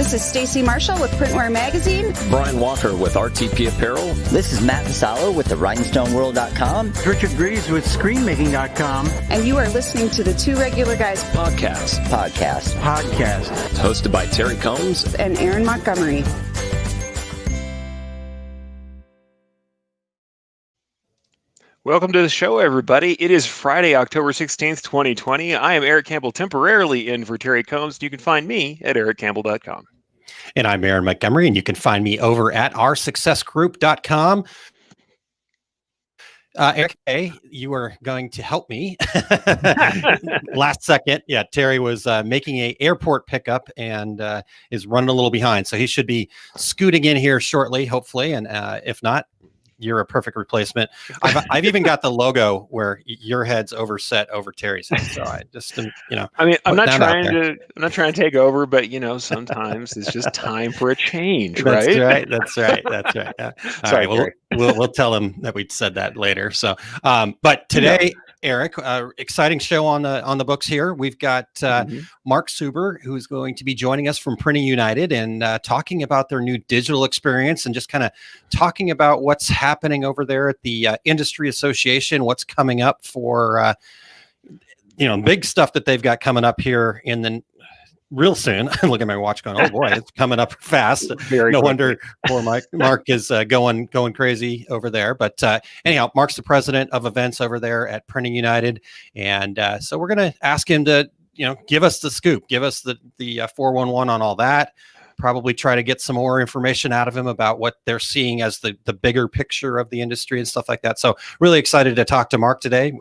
This is Stacy Marshall with Printwear Magazine. Brian Walker with RTP Apparel. This is Matt Vassallo with the RhinestoneWorld.com. Richard Greaves with ScreenMaking.com. And you are listening to the Two Regular Guys Podcast. Hosted by Terry Combs and Aaron Montgomery. Welcome to the show, everybody. It is Friday, October 16th, 2020. I am Eric Campbell, temporarily in for Terry Combs. You can find me at ericcampbell.com. And I'm Aaron Montgomery, and you can find me over at oursuccessgroup.com. Eric, you are going to help me. Last second. Yeah, Terry was making an airport pickup and is running a little behind. So he should be scooting in here shortly, hopefully. And if not, you're a perfect replacement. I've even got the logo where your head's overset over Terry's head. So I just, I mean, I'm not trying to take over, but sometimes it's just time for a change, right? That's right. Yeah. Sorry, all right. We'll tell him that we said that later. So, but today, Eric, exciting show on the books here. We've got Mark Suber, who's going to be joining us from Printing United and talking about their new digital experience and just kind of talking about what's happening over there at the Industry Association, what's coming up for, big stuff that they've got coming up here in the real soon. Look at my watch going, oh boy, it's coming up fast. No wonder poor Mark is going crazy over there. But anyhow, Mark's the president of events over there at Printing United. And so we're going to ask him to, give us the scoop, give us the 411 on all that. Probably try to get some more information out of him about what they're seeing as the bigger picture of the industry and stuff like that. So really excited to talk to Mark today.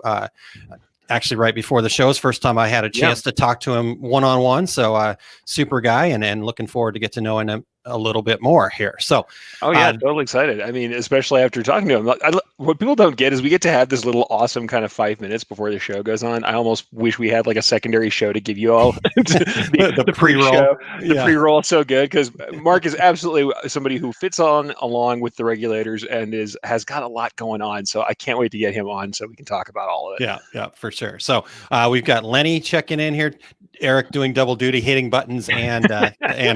Actually, right before the show, first time I had a chance to talk to him one-on-one. So super guy and looking forward to get to knowing him a little bit more here. So, totally excited. I mean, especially after talking to him. What people don't get is we get to have this little awesome kind of 5 minutes before the show goes on. I almost wish we had like a secondary show to give you all the pre-roll. The pre-roll is so good because Mark is absolutely somebody who fits on along with the regulators and has got a lot going on. So I can't wait to get him on so we can talk about all of it. Yeah, for sure. So we've got Lenny checking in here. Eric doing double duty, hitting buttons and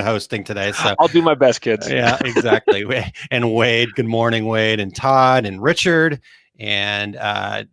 hosting today. So I'll do my best, kids. Yeah, exactly. And Wade, good morning, Wade, and Todd and Richard. And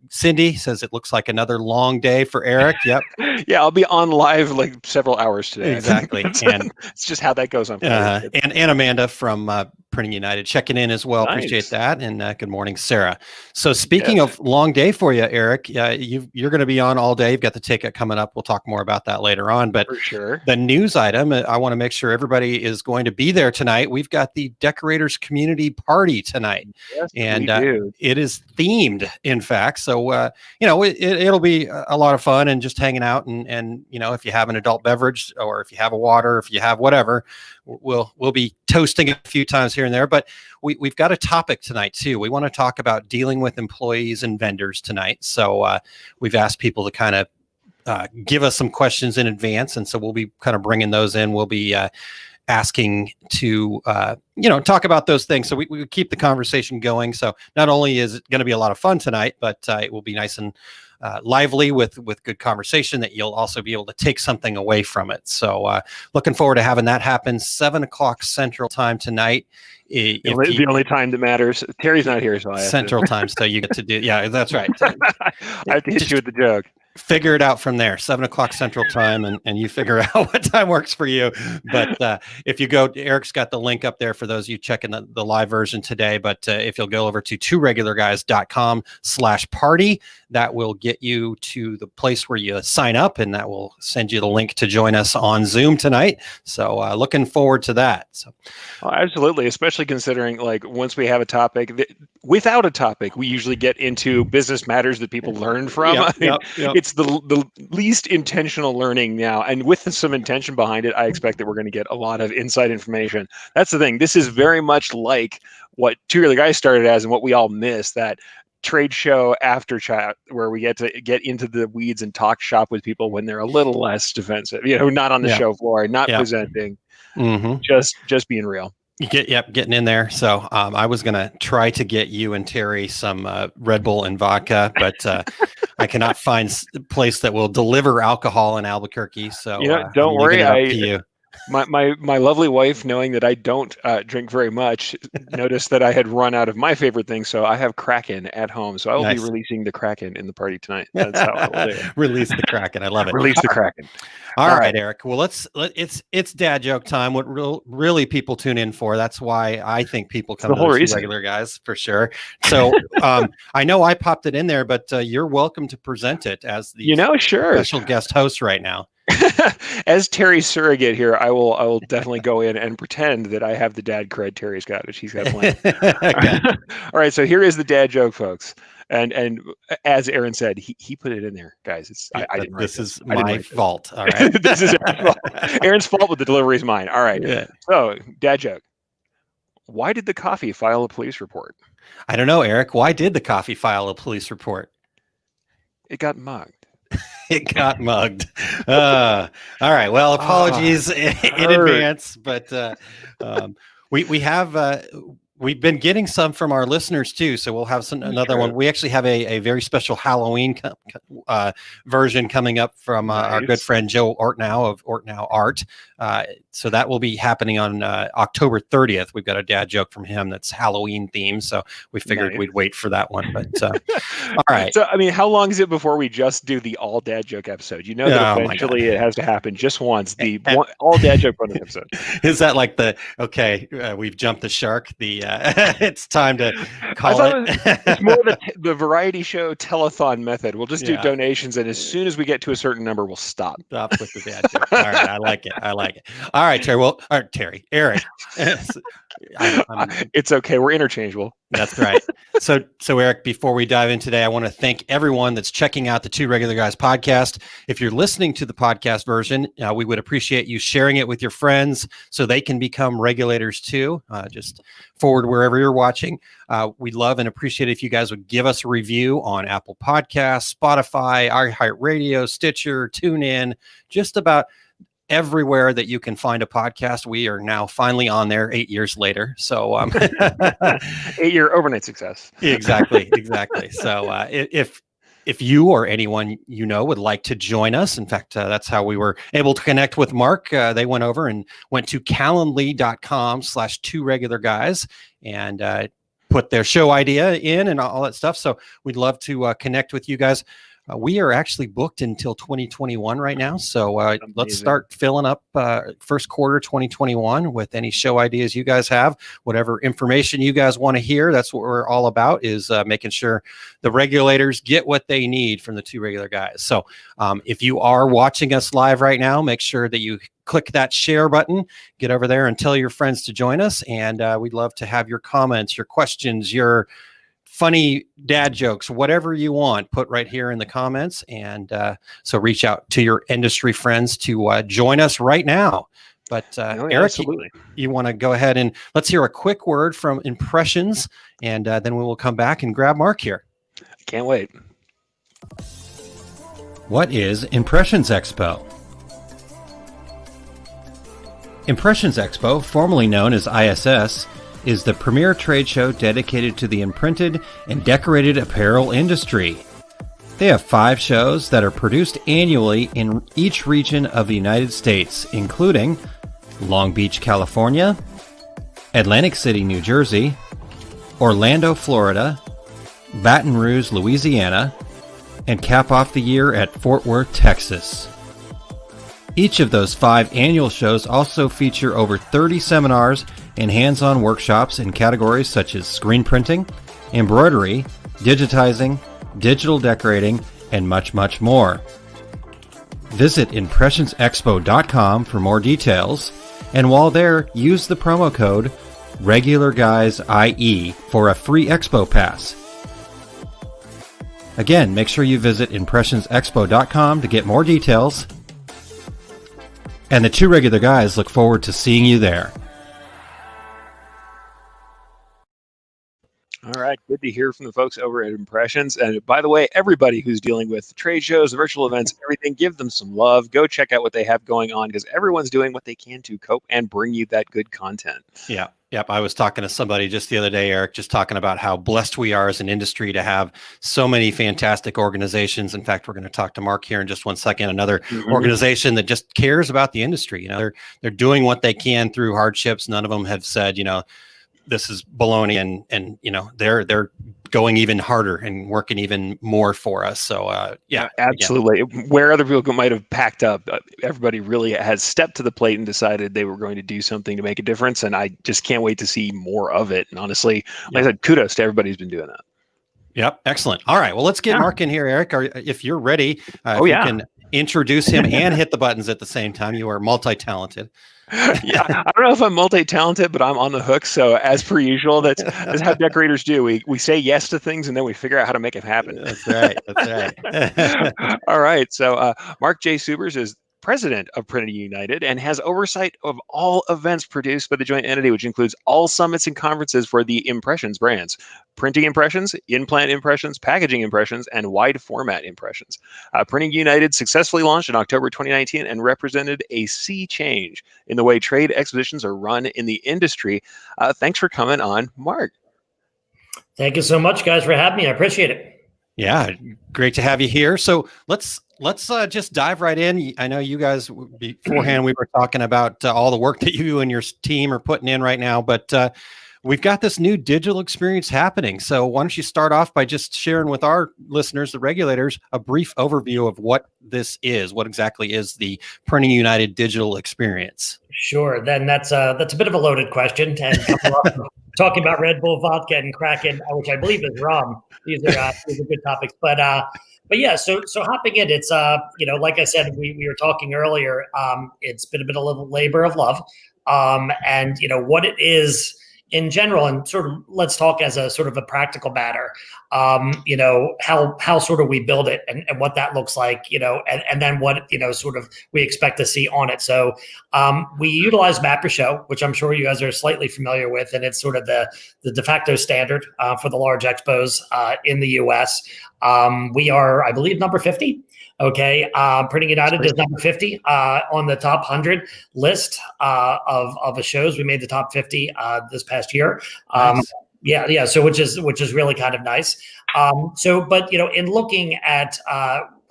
Cindy says it looks like another long day for Eric. Yep. Yeah, I'll be on live like several hours today. Exactly. And it's just how that goes on. And Amanda from Printing United checking in as well. Nice. Appreciate that. And good morning, Sarah. So speaking of long day for you, Eric, you're going to be on all day. You've got the ticket coming up. We'll talk more about that later on. But for sure, the news item, I want to make sure everybody is going to be there tonight. We've got the Decorators Community Party tonight. Yes, and it is themed, in fact. So, it'll be a lot of fun and just hanging out. And if you have an adult beverage or if you have a water, if you have whatever, we'll be toasting a few times here and there. But we've got a topic tonight, too. We want to talk about dealing with employees and vendors tonight. So we've asked people to kind of give us some questions in advance. And so we'll be kind of bringing those in. We'll be asking to, talk about those things. So we keep the conversation going. So not only is it going to be a lot of fun tonight, but it will be nice and lively with good conversation that you'll also be able to take something away from it. So looking forward to having that happen 7:00 Central Time tonight. The only time that matters. Terry's not here, so I have Central Time. So you get to do. Yeah, that's right. I have to hit you with the joke. Figure it out from there, 7:00 Central Time, and you figure out what time works for you. But if you go, Eric's got the link up there for those of you checking the live version today. But if you'll go over to tworegularguys.com/party, that will get you to the place where you sign up, and that will send you the link to join us on Zoom tonight. So looking forward to that. So, absolutely, especially considering like once we have a topic, without a topic, we usually get into business matters that people learn from. Yep. It's the least intentional learning now, and with some intention behind it, I expect that we're going to get a lot of inside information. That's the thing. This is very much like what Two Regular Guys started as, and what we all miss, that trade show after chat where we get to get into the weeds and talk shop with people when they're a little less defensive. Not on the show floor, not presenting, just being real. Getting in there. So I was going to try to get you and Terry some Red Bull and vodka, but I cannot find a place that will deliver alcohol in Albuquerque. So don't worry. My lovely wife, knowing that I don't drink very much, noticed that I had run out of my favorite thing, so I have Kraken at home. So I will be Nice. releasing the Kraken in the party tonight. That's how I will do it. Release the Kraken. I love it. Release the Kraken. All right, Eric. Well, it's dad joke time. What really people tune in for? That's why I think people come the to whole the Two reason. Regular Guys for sure. So I know I popped it in there, but you're welcome to present it as the sure. special guest host right now. As Terry's surrogate here, I will definitely go in and pretend that I have the dad cred Terry's got, which he's got planned. Okay. All right, so here is the dad joke, folks. And as Aaron said, he put it in there, guys. I didn't write This is I didn't my write fault. All right. this is Aaron's fault. Aaron's fault, but the delivery is mine. All right. Yeah. So, dad joke. Why did the coffee file a police report? I don't know, Eric. Why did the coffee file a police report? It got mugged. It got mugged. All right. Well, apologies in advance, but we have we've been getting some from our listeners too, so we'll have another one. We actually have a very special Halloween version coming up from our good friend Joe Ortnow of Ortnow Art. So that will be happening on October 30th. We've got a dad joke from him that's Halloween themed, so we figured we'd wait for that one. But all right. So, I mean, how long is it before we just do the all dad joke episode? You know that eventually it has to happen just once. The all dad joke bonus episode. Is that like we've jumped the shark? It's time to call it. It's more the variety show telethon method. We'll just do donations, and as soon as we get to a certain number, we'll stop. Stop with the dad joke. All right, I like it. All right, Terry. Well, all right, Terry, Eric. It's okay. We're interchangeable. That's right. So Eric, before we dive in today, I want to thank everyone that's checking out the Two Regular Guys podcast. If you're listening to the podcast version, we would appreciate you sharing it with your friends so they can become regulators too. Just forward wherever you're watching. We'd love and appreciate if you guys would give us a review on Apple Podcasts, Spotify, iHeartRadio, Stitcher, TuneIn, just about everywhere that you can find a podcast. We are now finally on there 8 years later. So 8-year overnight success. Exactly. So if you or anyone you know would like to join us, in fact, that's how we were able to connect with Mark. They went over and went to calendly.com/2regularguys and put their show idea in and all that stuff. So we'd love to connect with you guys. We are actually booked until 2021 right now. So let's start filling up first quarter 2021 with any show ideas you guys have, whatever information you guys want to hear. That's what we're all about, is making sure the regulators get what they need from the Two Regular Guys. So if you are watching us live right now, make sure that you click that share button, get over there and tell your friends to join us. And we'd love to have your comments, your questions, your funny dad jokes, whatever you want, put right here in the comments. And so reach out to your industry friends to join us right now. But Eric, you want to go ahead and let's hear a quick word from Impressions, and then we will come back and grab Mark here. Can't wait. What is Impressions Expo? Impressions Expo, formerly known as ISS, is the premier trade show dedicated to the imprinted and decorated apparel industry. They have 5 shows that are produced annually in each region of the United States, including Long Beach, California, Atlantic City, New Jersey, Orlando, Florida, Baton Rouge, Louisiana, and cap off the year at Fort Worth, Texas. Each of those 5 annual shows also feature over 30 seminars and hands-on workshops in categories such as screen printing, embroidery, digitizing, digital decorating, and much, much more. Visit impressionsexpo.com for more details, and while there, use the promo code REGULARGUYSIE for a free expo pass. Again, make sure you visit impressionsexpo.com to get more details. And the Two Regular Guys look forward to seeing you there. All right, good to hear from the folks over at Impressions. And by the way, everybody who's dealing with trade shows, virtual events, everything, give them some love. Go check out what they have going on because everyone's doing what they can to cope and bring you that good content. Yeah. Yep. I was talking to somebody just the other day, Eric, just talking about how blessed we are as an industry to have so many fantastic organizations. In fact, we're going to talk to Mark here in just one second, another organization that just cares about the industry. They're doing what they can through hardships. None of them have said, this is baloney, and they're going even harder and working even more for us. So yeah, absolutely. Again. Where other people might have packed up, everybody really has stepped to the plate and decided they were going to do something to make a difference. And I just can't wait to see more of it. And honestly, like I said, kudos to everybody who's been doing that. Yep. Excellent. All right. Well, let's get Mark in here, Eric. If you're ready, you can introduce him and hit the buttons at the same time. You are multi-talented. Yeah, I don't know if I'm multi-talented, but I'm on the hook. So as per usual, that's how decorators do. We say yes to things and then we figure out how to make it happen. That's right. That's right. All right. So Mark J. Subers is president of Printing United and has oversight of all events produced by the joint entity, which includes all summits and conferences for the Impressions brands: printing impressions, in-plant impressions, packaging impressions, and wide format impressions. Printing United successfully launched in October 2019 and represented a sea change in the way trade expositions are run in the industry. Thanks for coming on, Mark. Thank you so much, guys, for having me. I appreciate it. Yeah, great to have you here. So let's just dive right in. I know you guys beforehand, we were talking about all the work that you and your team are putting in right now, but we've got this new digital experience happening. So why don't you start off by just sharing with our listeners, the regulators, a brief overview of what this is. What exactly is the Printing United digital experience? Sure. Then that's a bit of a loaded question. And talking about Red Bull vodka and Kraken, which I believe is rum. These are good topics. But yeah, so hopping in, it's like I said, we were talking earlier. It's been a bit of a labor of love, and what it is in general, and sort of let's talk as a sort of a practical matter. How sort of we build it and what that looks like, and then what sort of we expect to see on it. So we utilize Mapper Show, which I'm sure you guys are slightly familiar with, and it's sort of the de facto standard for the large expos in the U.S. We are, I believe, number 50. Okay, Printing United is number 50 on the top 100 list of the shows. We made the top 50 this past year. Nice. Yeah. So which is really kind of nice. But in looking at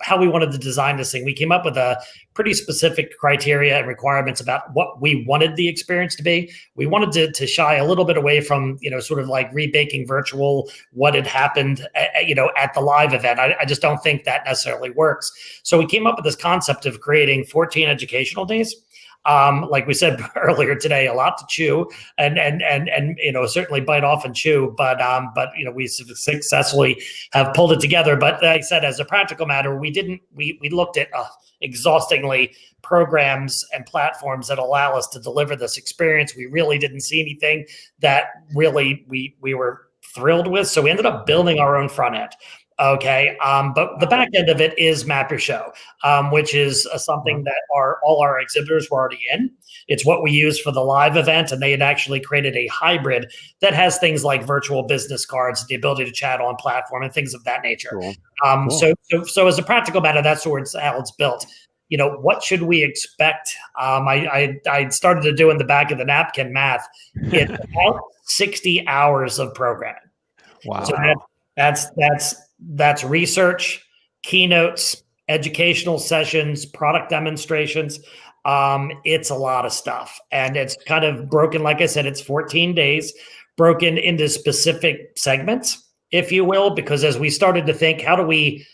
how we wanted to design this thing, we came up with a pretty specific criteria and requirements about what we wanted the experience to be. We wanted to shy a little bit away from, sort of like rebaking virtual what had happened, at the live event. I just don't think that necessarily works. So we came up with this concept of creating 14 educational days. Like we said earlier today, a lot to chew and certainly bite off and chew, but we successfully have pulled it together. But like I said, as a practical matter, we looked at exhaustingly programs and platforms that allow us to deliver this experience. We really didn't see anything that really we were thrilled with. So we ended up building our own front end. Okay. But the back end of it is Mapper Show, which is something that all our exhibitors were already in. It's what we use for the live event, and they had actually created a hybrid that has things like virtual business cards, the ability to chat on platform, and things of that nature. Cool. Cool. So as a practical matter, that's how it's built. What should we expect? I started to do in the back of the napkin math. It's about 60 hours of programming. Wow. So that's research, keynotes, educational sessions, product demonstrations. It's a lot of stuff. And it's kind of broken, like I said, it's 14 days broken into specific segments, if you will, because as we started to think, how do we,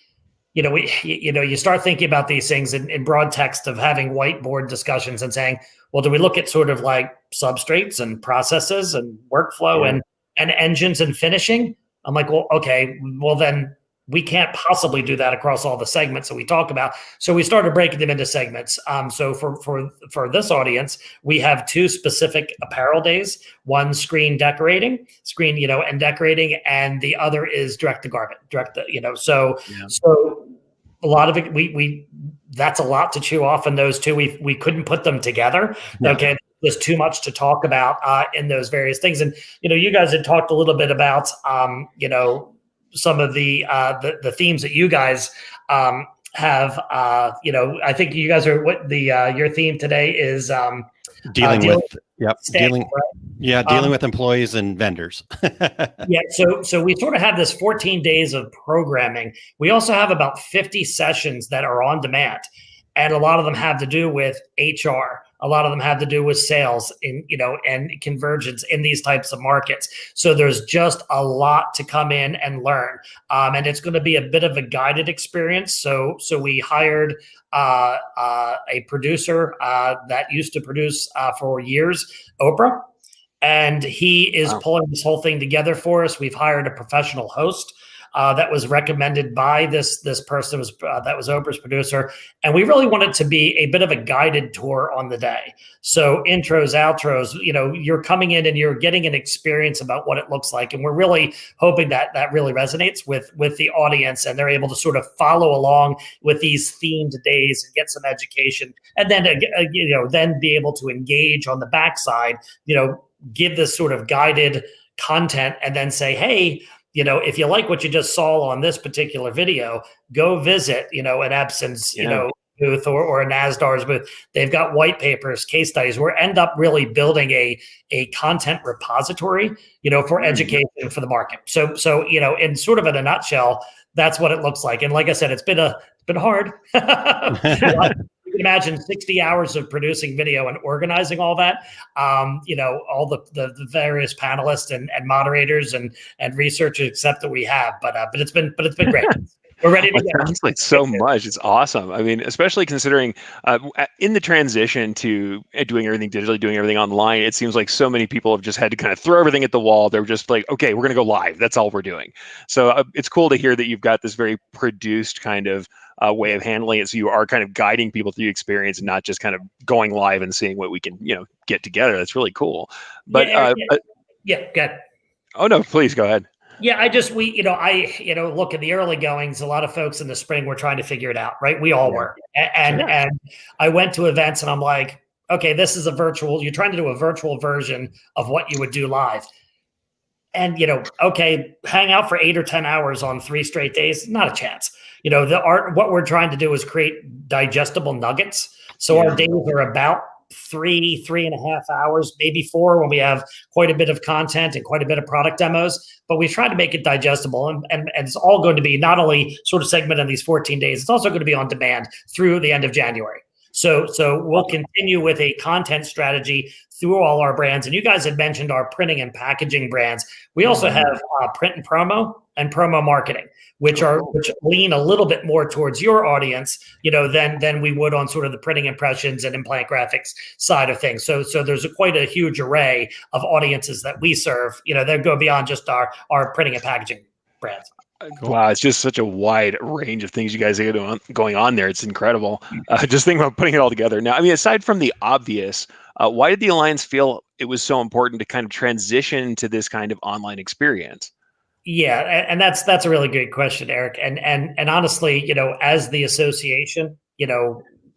you start thinking about these things in broad text of having whiteboard discussions and saying, well, do we look at sort of like substrates and processes and workflow and engines and finishing? I'm like, well, okay, well then we can't possibly do that across all the segments that we talk about. So we started breaking them into segments. So for this audience, we have 2 specific apparel days: one screen decorating, and decorating, and the other is direct to garment, So a lot of it, that's a lot to chew off in those 2. We couldn't put them together. Yeah. Okay. was too much to talk about in those various things. And you guys had talked a little bit about some of the themes that you guys have. I think you guys are your theme today is dealing dealing with employees and vendors. Yeah, so we sort of have this 14 days of programming. We also have about 50 sessions that are on demand, and a lot of them have to do with HR. A lot of them have to do with sales and convergence in these types of markets. So there's just a lot to come in and learn, and it's going to be a bit of a guided experience. So we hired a producer that used to produce for years, Oprah. And he is pulling this whole thing together for us. We've hired a professional host that was recommended by this person that was Oprah's producer. And we really want it to be a bit of a guided tour on the day. So intros, outros, you're coming in and you're getting an experience about what it looks like. And we're really hoping that that really resonates with the audience, and they're able to sort of follow along with these themed days and get some education. And then, then be able to engage on the backside, give this sort of guided content, and then say, hey, if you like what you just saw on this particular video, go visit, an Epson's, booth or a NASDAR's booth. They've got white papers, case studies. We end up really building a content repository, for education for the market. So in sort of in a nutshell, that's what it looks like. And like I said, it's been hard. You can imagine 60 hours of producing video and organizing all that, all the various panelists and moderators and researchers except that we have, but it's been great. We're ready to go. It translates so much. It's awesome. I mean, especially considering in the transition to doing everything digitally, doing everything online, it seems like so many people have just had to kind of throw everything at the wall. They're just like, okay, we're going to go live. That's all we're doing. So it's cool to hear that you've got this very produced kind of way of handling it. So you are kind of guiding people through the experience and not just kind of going live and seeing what we can, get together. That's really cool. But go ahead. Oh no, please go ahead. Yeah, look at the early goings. A lot of folks in the spring were trying to figure it out, right? We all were. And I went to events and I'm like, okay, this is you're trying to do a virtual version of what you would do live. And, okay, hang out for 8 or 10 hours on 3 straight days, not a chance. What we're trying to do is create digestible nuggets. So our days are about 3.5 hours, maybe 4 when we have quite a bit of content and quite a bit of product demos, but we try to make it digestible. And it's all going to be not only sort of segmented in these 14 days, it's also going to be on demand through the end of January. So we'll continue with a content strategy through all our brands. And you guys had mentioned our printing and packaging brands. We also have print and promo marketing, which lean a little bit more towards your audience, than we would on sort of the printing impressions and implant graphics side of things. So there's quite a huge array of audiences that we serve, that go beyond just our printing and packaging brands. Cool. Wow, it's just such a wide range of things you guys are going on there. It's incredible. Just think about putting it all together. Now, I mean, aside from the obvious, why did the Alliance feel it was so important to kind of transition to this kind of online experience? Yeah, and that's a really good question, Eric. And honestly, as the association,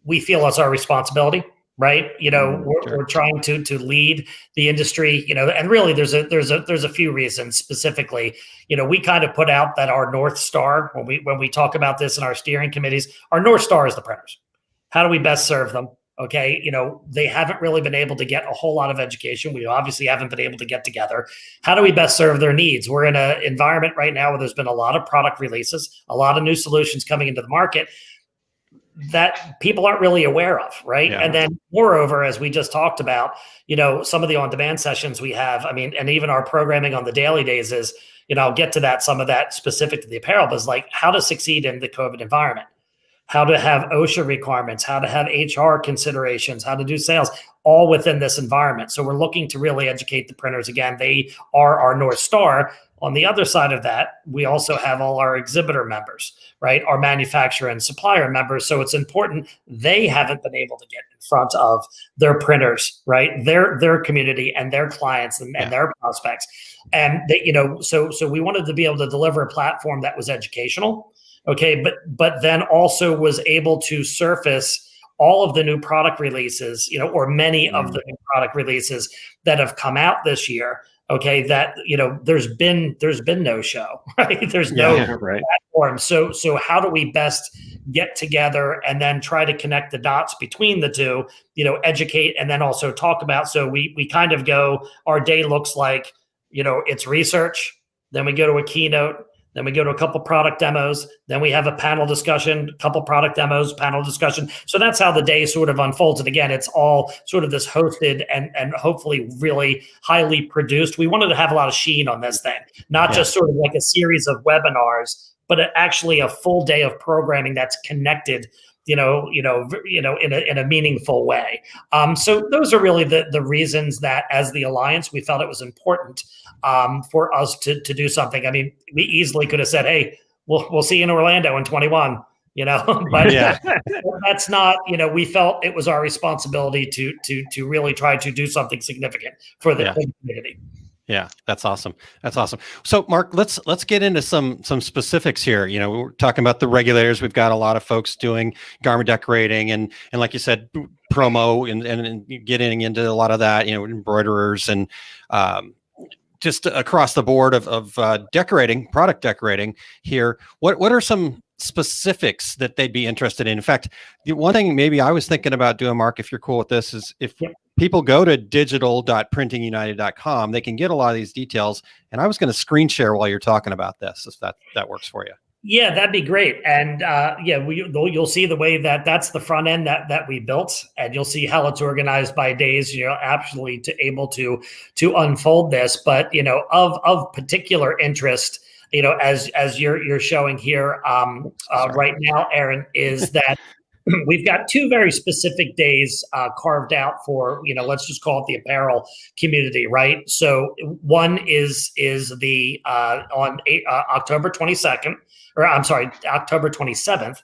we feel it's our responsibility, right? We're trying to lead the industry, and really there's a few reasons specifically. We kind of put out that our North Star when we talk about this in our steering committees, our North Star is the printers. How do we best serve them? Okay, they haven't really been able to get a whole lot of education. We obviously haven't been able to get together. How do we best serve their needs? We're in an environment right now where there's been a lot of product releases, a lot of new solutions coming into the market that people aren't really aware of, right? Yeah. And then moreover, as we just talked about, some of the on-demand sessions we have, and even our programming on the daily days is, I'll get to that, some of that specific to the apparel, but it's like how to succeed in the COVID environment, how to have OSHA requirements, how to have HR considerations, how to do sales, all within this environment. So we're looking to really educate the printers. Again, they are our North Star. On the other side of that, we also have all our exhibitor members, right? Our manufacturer and supplier members. So it's important they haven't been able to get in front of their printers, right? Their community and their clients and their prospects. And they, so we wanted to be able to deliver a platform that was educational. Okay, but then also was able to surface all of the new product releases, or many of the new product releases that have come out this year. Okay, that there's been no show, right? There's no right. platform. So how do we best get together and then try to connect the dots between the two? Educate and then also talk about. So we kind of go. Our day looks like it's research. Then we go to a keynote. Then we go to a couple product demos. Then we have a panel discussion, a couple product demos, panel discussion. So that's how the day sort of unfolds. And again, it's all sort of this hosted and hopefully really highly produced. We wanted to have a lot of sheen on this thing, not just sort of like a series of webinars, but actually a full day of programming that's connected, in a meaningful way. So those are really the reasons that as the Alliance, we felt it was important for us to do something. I mean, we easily could have said, "Hey, we'll see you in Orlando in 21," but that's not. We felt it was our responsibility to really try to do something significant for the community. Yeah, that's awesome. That's awesome. So, Mark, let's get into some specifics here. We're talking about the regulators. We've got a lot of folks doing garment decorating and like you said, promo and getting into a lot of that. Embroiderers and just across the board of product decorating here. What are some specifics that they'd be interested in? In fact, one thing maybe I was thinking about doing, Mark, if you're cool with this, is if people go to digital.printingunited.com, they can get a lot of these details. And I was going to screen share while you're talking about this, if that works for you. Yeah, that'd be great. And you'll see the way that's the front end that we built, and you'll see how it's organized by days. Absolutely able to unfold this, but of particular interest, as you're showing here right now, Aaron, is that we've got two very specific days carved out for, let's just call it the apparel community, right? So one is the on October 22nd, or I'm sorry, October 27th,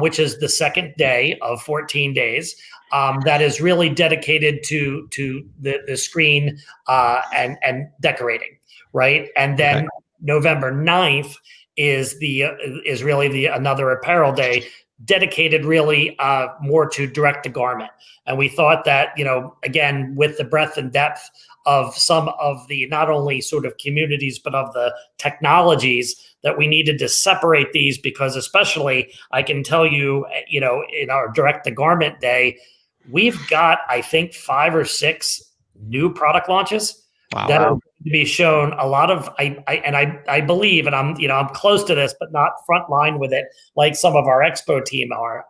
which is the second day of 14 days. That is really dedicated to the screen and decorating, right? And then November 9th is really another apparel day, dedicated really more to direct to garment. And we thought that, again, with the breadth and depth of some of the not only sort of communities, but of the technologies, that we needed to separate these, because especially I can tell you, in our direct to garment day, we've got, I think, 5 or 6 new product launches that are going to be shown. A lot of, I believe, and I'm close to this, but not front line with it like some of our expo team are.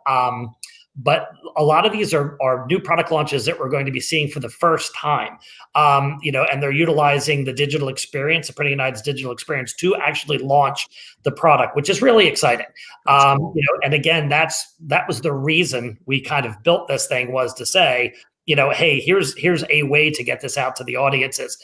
But a lot of these are new product launches that we're going to be seeing for the first time, and they're utilizing the digital experience, the Printing United's digital experience, to actually launch the product, which is really exciting. Cool. And again, that was the reason we kind of built this thing, was to say, hey, here's a way to get this out to the audiences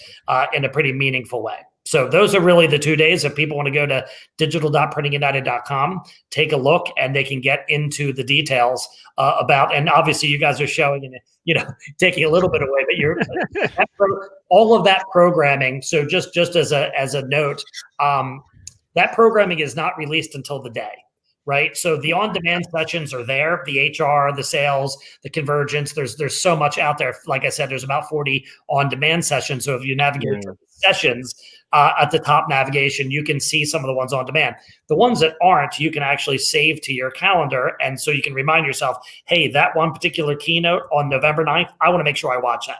in a pretty meaningful way. So those are really the 2 days. If people want to go to digital.printingunited.com, take a look, and they can get into the details about, and obviously you guys are showing and, taking a little bit away, but you're all of that programming. So just as a note, that programming is not released until the day. Right. So the on-demand sessions are there, the HR, the sales, the convergence. There's so much out there. Like I said, there's about 40 on-demand sessions. So if you navigate to sessions at the top navigation, you can see some of the ones on demand. The ones that aren't, you can actually save to your calendar. And so you can remind yourself, hey, that one particular keynote on November 9th, I want to make sure I watch that.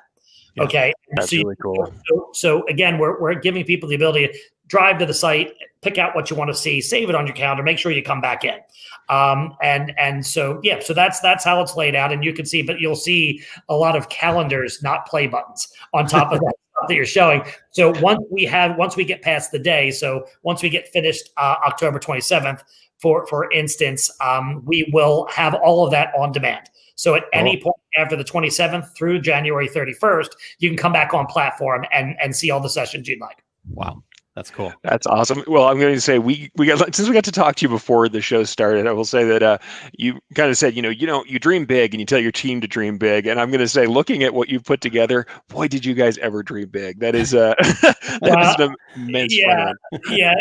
Yeah, okay. That's really cool. So again, we're giving people the ability to drive to the site, pick out what you want to see, save it on your calendar, make sure you come back in. So that's how it's laid out. And you can see, but you'll see a lot of calendars, not play buttons, on top of that stuff that you're showing. So once we get past the day, so once we get finished October 27th, for instance, we will have all of that on demand. So at any point after the 27th through January 31st, you can come back on platform and see all the sessions you'd like. Wow. That's cool. That's awesome. Well, I'm going to say since we got to talk to you before the show started, I will say that you kind of said, you dream big and you tell your team to dream big. And I'm going to say, looking at what you've put together, boy, did you guys ever dream big. That is an immense fun. Yeah.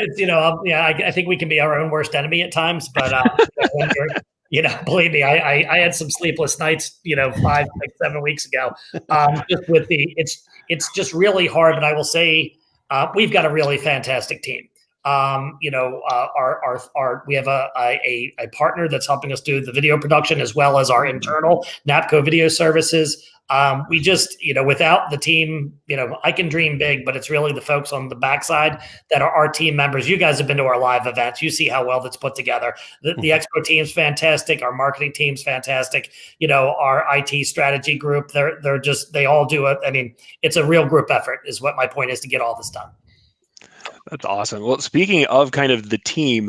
I think we can be our own worst enemy at times, but Believe me, I had some sleepless nights, 5, 6, 7 weeks ago. Just with it's just really hard. But I will say, we've got a really fantastic team. We have a partner that's helping us do the video production as well as our internal NAPCO video services. We just, without the team, I can dream big, but it's really the folks on the backside that are our team members. You guys have been to our live events. You see how well that's put together. The expo team's fantastic. Our marketing team's fantastic. Our IT strategy group, they all do it. I mean, it's a real group effort is what my point is, to get all this done. That's awesome. Well, speaking of kind of the team,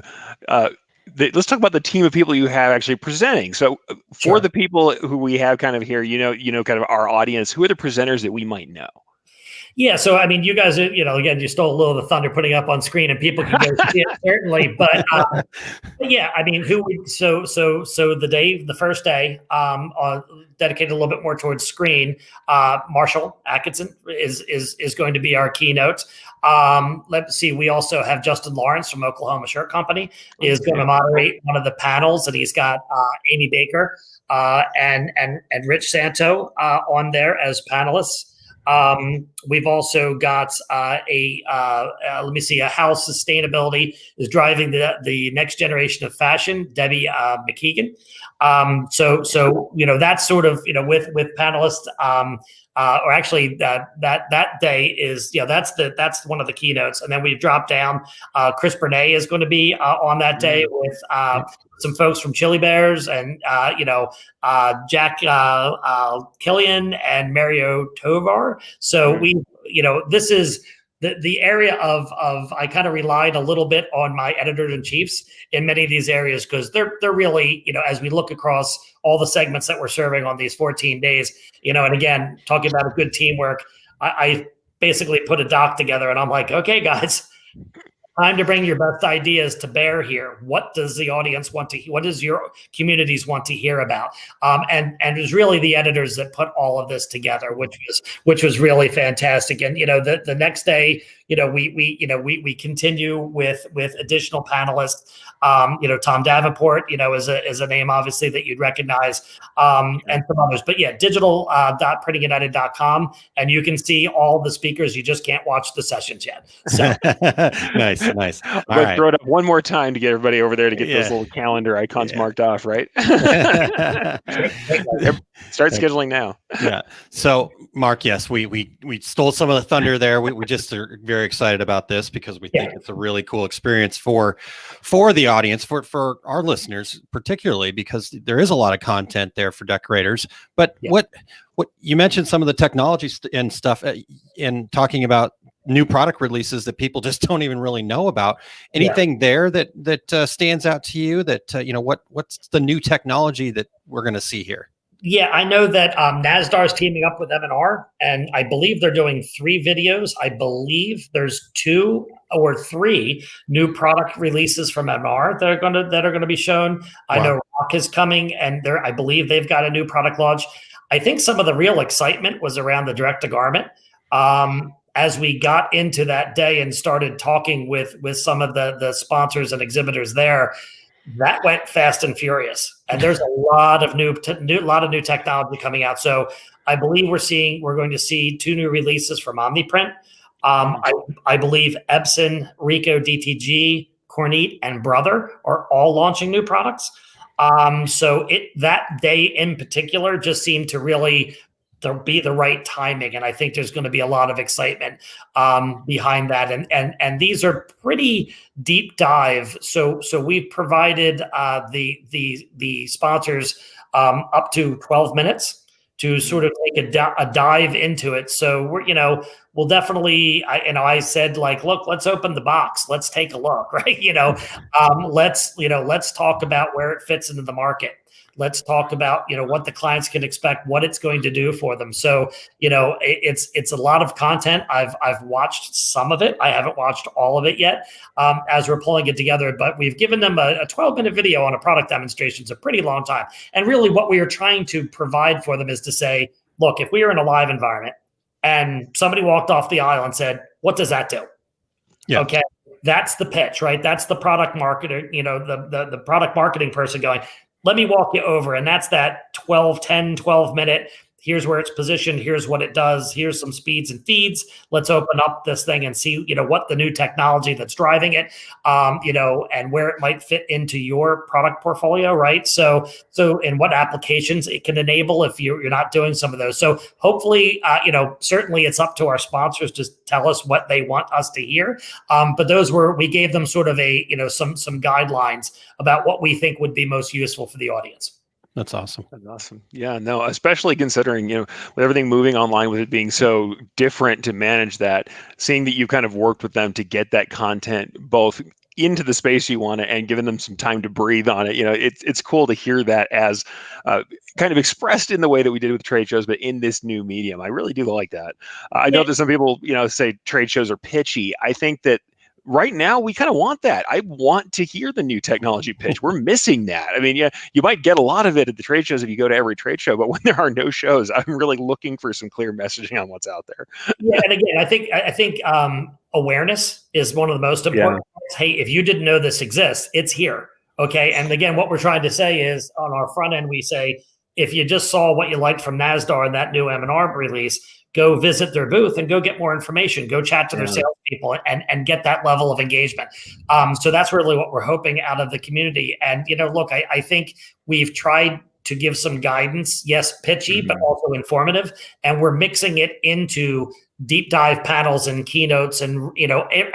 let's talk about the team of people you have actually presenting. So for the people who we have kind of here, kind of our audience, who are the presenters that we might know? Yeah, so I mean, you guys, again, you stole a little of the thunder putting up on screen, and people can go see it certainly. But yeah, I mean, so the first day, dedicated a little bit more towards screen. Marshall Atkinson is going to be our keynote. Let's see. We also have Justin Lawrence from Oklahoma Shirt Company is going to moderate one of the panels, and he's got Amy Baker and Rich Santo on there as panelists. We've also got how sustainability is driving the next generation of fashion, Debbie McKeegan. So that's sort of with panelists. Or actually, that day is that's one of the keynotes, and then we've dropped down. Chris Bernay is going to be on that day with some folks from Chili Bears and Jack Killian and Mario Tovar. So this is the area of I kind of relied a little bit on my editors in chiefs in many of these areas, because they're really, as we look across all the segments that we're serving on these 14 days, and again, talking about a good teamwork, I basically put a doc together and I'm like, okay, guys, time to bring your best ideas to bear here. What does the audience want to hear? What does your communities want to hear about? And it was really the editors that put all of this together, which was really fantastic. And the next day, we continue with additional panelists. Tom Davenport, is a name obviously that you'd recognize, and some others. But yeah, digital.printingunited.com, and you can see all the speakers. You just can't watch the sessions yet. So nice. Let's throw it up one more time to get everybody over there to get those little calendar icons marked off, right? Start scheduling now. Yeah. So, Mark, yes, we stole some of the thunder there. We just are very excited about this because we think it's a really cool experience for the audience, for our listeners, particularly because there is a lot of content there for decorators. But what you mentioned, some of the technology and stuff in talking about new product releases that people just don't even really know about. Anything there that stands out to you that, what's the new technology that we're going to see here? Yeah, I know that NASDAR is teaming up with M&R, and I believe they're doing 3 videos. I believe there's 2 or 3 new product releases from M&R that are going to be shown. Wow. I know Rock is coming, and I believe they've got a new product launch. I think some of the real excitement was around the direct to garment. As we got into that day and started talking with some of the sponsors and exhibitors there, that went fast and furious, and there's a lot of new technology coming out. So I believe we're going to see 2 new releases from OmniPrint. I believe Epson, Ricoh, DTG, Kornit, and Brother are all launching new products. So that day in particular just seemed to really be the right timing, and I think there's going to be a lot of excitement behind that. And these are pretty deep dive. So we've provided the sponsors up to 12 minutes to sort of take a dive into it. So we'll definitely, I said, like, look, let's open the box. Let's take a look, right? Let's talk about where it fits into the market. Let's talk about, what the clients can expect, what it's going to do for them. So, it's a lot of content. I've watched some of it. I haven't watched all of it yet as we're pulling it together, but we've given them a 12-minute video on a product demonstration. It's a pretty long time. And really what we are trying to provide for them is to say, look, if we are in a live environment and somebody walked off the aisle and said, what does that do? Yeah. Okay. That's the pitch, right? That's the product marketer, the product marketing person going, let me walk you over. And that's that 12 minute. Here's where it's positioned. Here's what it does. Here's some speeds and feeds. Let's open up this thing and see, what the new technology that's driving it, and where it might fit into your product portfolio, right? So in what applications it can enable if you're not doing some of those. So hopefully, certainly it's up to our sponsors to tell us what they want us to hear. But we gave them sort of some guidelines about what we think would be most useful for the audience. That's awesome. That's awesome. Yeah, no, especially considering, with everything moving online, with it being so different to manage that, seeing that you kind of worked with them to get that content both into the space you want it and giving them some time to breathe on it. It's cool to hear that as kind of expressed in the way that we did with trade shows, but in this new medium. I really do like that. I know that some people, say trade shows are pitchy. I think that right now, we kind of want that. I want to hear the new technology pitch. We're missing that. I mean, you might get a lot of it at the trade shows if you go to every trade show, but when there are no shows, I'm really looking for some clear messaging on what's out there. Yeah, and again, I think awareness is one of the most important. Yeah. Hey, if you didn't know this exists, it's here. Okay, and again, what we're trying to say is on our front end, we say if you just saw what you liked from NASDAR and that new M&R release, go visit their booth and go get more information. Go chat to their salespeople and get that level of engagement. So that's really what we're hoping out of the community. And, look, I think we've tried to give some guidance, yes, pitchy, but also informative. And we're mixing it into deep dive panels and keynotes. And,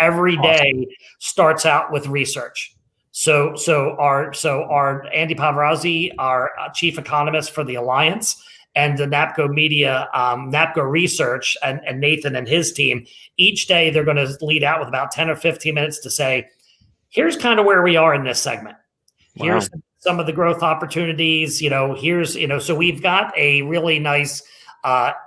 every day starts out with research. So our Andy Pavarazzi, our chief economist for the Alliance, and the NAPCO Media, NAPCO Research, and Nathan and his team, each day they're going to lead out with about 10 or 15 minutes to say, here's kind of where we are in this segment. Wow. Here's some of the growth opportunities, so we've got a really nice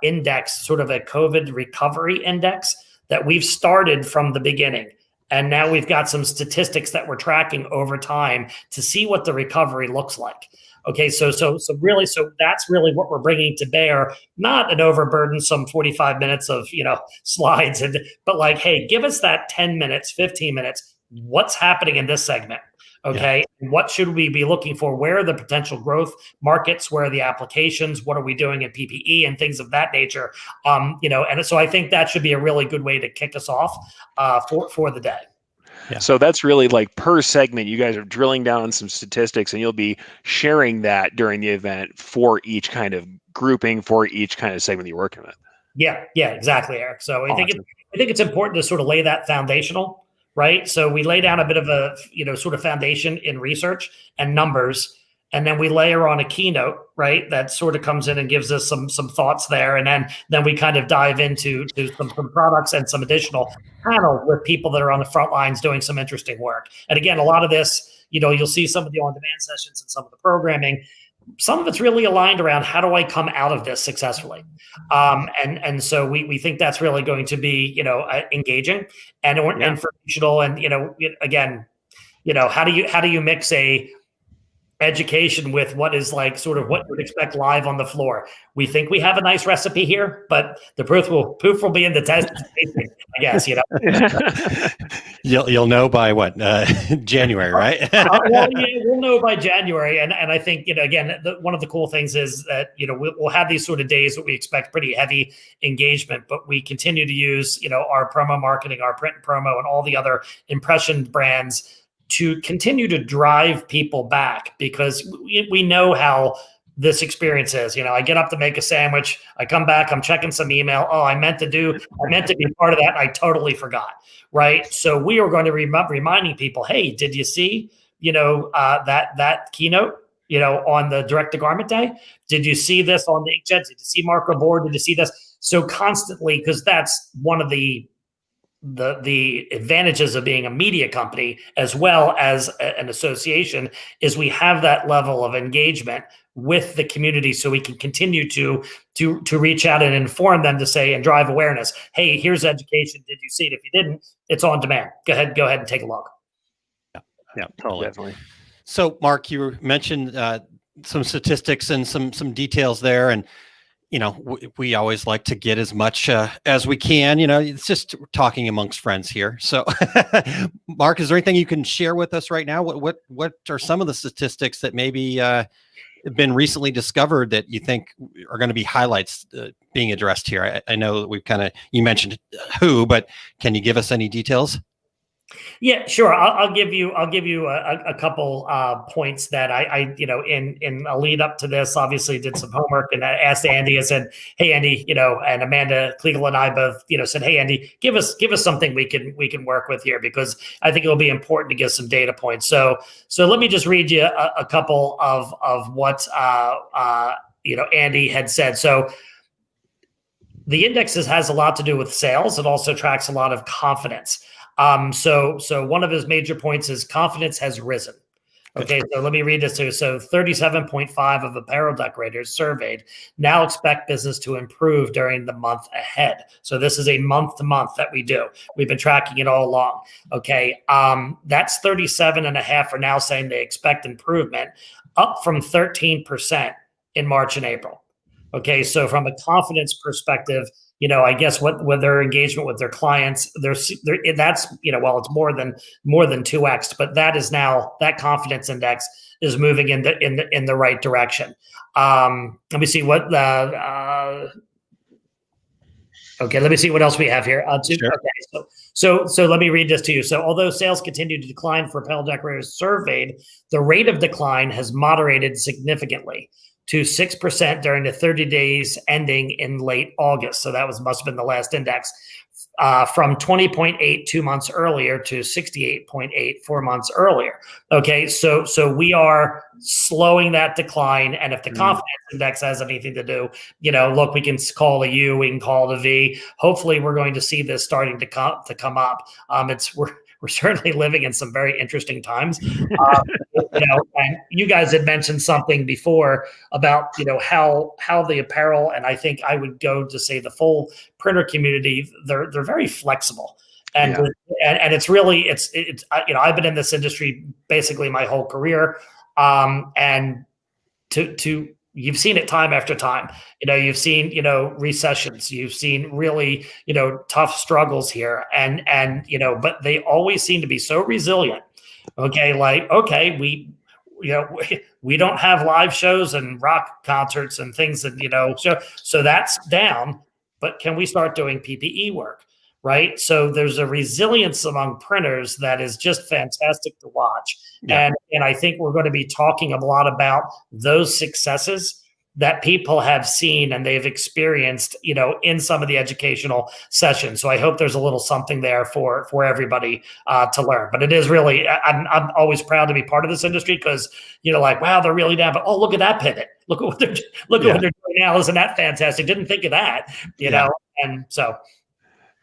index, sort of a COVID recovery index that we've started from the beginning. And now we've got some statistics that we're tracking over time to see what the recovery looks like. Okay, so that's really what we're bringing to bear, not an overburdensome 45 minutes of, slides, but like, hey, give us that 10 minutes, 15 minutes. What's happening in this segment? Okay, what should we be looking for? Where are the potential growth markets? Where are the applications? What are we doing in PPE and things of that nature? And so I think that should be a really good way to kick us off for the day. Yeah. So that's really like per segment, you guys are drilling down on some statistics and you'll be sharing that during the event for each kind of grouping, for each kind of segment you're working with. Yeah, exactly, Eric. So I think it's important to sort of lay that foundational, right? So we lay down a bit of a, sort of foundation in research and numbers, and then we layer on a keynote, right? That sort of comes in and gives us some thoughts there. And then we kind of dive into some products and some additional panel with people that are on the front lines doing some interesting work. And again, a lot of this, you'll see some of the on-demand sessions and some of the programming. Some of it's really aligned around how do I come out of this successfully? And so we think that's really going to be, engaging and informational. And, again, how do you mix a education with what is like sort of what you would expect live on the floor? We think we have a nice recipe here, but the proof will be in the test, I guess, You'll know by what, January, right? We'll know by January. And I think, again, one of the cool things is that, we'll have these sort of days that we expect pretty heavy engagement, but we continue to use, our promo marketing, our print and promo, and all the other impression brands to continue to drive people back, because we know how this experience is. I get up to make a sandwich, I come back, I'm checking some email. Oh, I meant to be part of that. And I totally forgot. Right. So we are going to reminding people, hey, did you see, that keynote, on the direct to garment day? Did you see this on the inkjet? Did you see Marco Board? Did you see this? So constantly, because that's one of the advantages of being a media company as well as an association, is we have that level of engagement with the community, so we can continue to reach out and inform them to say and drive awareness. Hey, here's education. Did you see it? If you didn't, it's on demand. Go ahead and take a look. Yeah, totally. Definitely. So Mark, you mentioned some statistics and some details there, and we always like to get as much as we can. It's just talking amongst friends here. So, Mark, is there anything you can share with us right now? What are some of the statistics that maybe have been recently discovered that you think are going to be highlights being addressed here? I know that you mentioned who, but can you give us any details? Yeah, sure. I'll give you a couple points that I in a lead up to this, obviously did some homework, and I asked Andy. I said, "Hey, Andy, and Amanda Kliegel and I both said, hey, Andy, give us something we can work with here, because I think it'll be important to get some data points." So let me just read you a couple of what Andy had said. So the indexes has a lot to do with sales. It also tracks a lot of confidence. So one of his major points is confidence has risen. Okay, so let me read this to you. So 37.5 of apparel decorators surveyed now expect business to improve during the month ahead. So this is a month to month that we do. We've been tracking it all along. Okay, that's 37.5 are now saying they expect improvement, up from 13% in March and April. Okay, so from a confidence perspective, I guess with their engagement with their clients, that's it's more than 2x, but that is now, that confidence index is moving in the right direction. Let me see what okay, let me see what else we have here. Sure. Okay, so let me read this to you. So although sales continue to decline for apparel decorators surveyed, the rate of decline has moderated significantly to 6% during the 30 days ending in late August. So that must have been the last index, from 20.8 2 months earlier to 68.8 4 months earlier. Okay, so we are slowing that decline. And if the confidence index has anything to do, look, we can call a U, we can call it a V. Hopefully, we're going to see this starting to come up. We're certainly living in some very interesting times. And you guys had mentioned something before about, how the apparel, and I think I would go to say the full printer community, they're very flexible. And it's really, I've been in this industry basically my whole career. And you've seen it time after time. You've seen, recessions. You've seen really, tough struggles here. And but they always seem to be so resilient. Okay, we don't have live shows and rock concerts and things, and so that's down. But can we start doing PPE work? Right. So there's a resilience among printers that is just fantastic to watch. Yeah. And I think we're going to be talking a lot about those successes that people have seen and they've experienced, in some of the educational sessions. So I hope there's a little something there for everybody to learn. But it is really, I'm always proud to be part of this industry, because, wow, they're really down, but oh, look at that pivot. Look at what they're doing now. Isn't that fantastic? Didn't think of that, know? And so.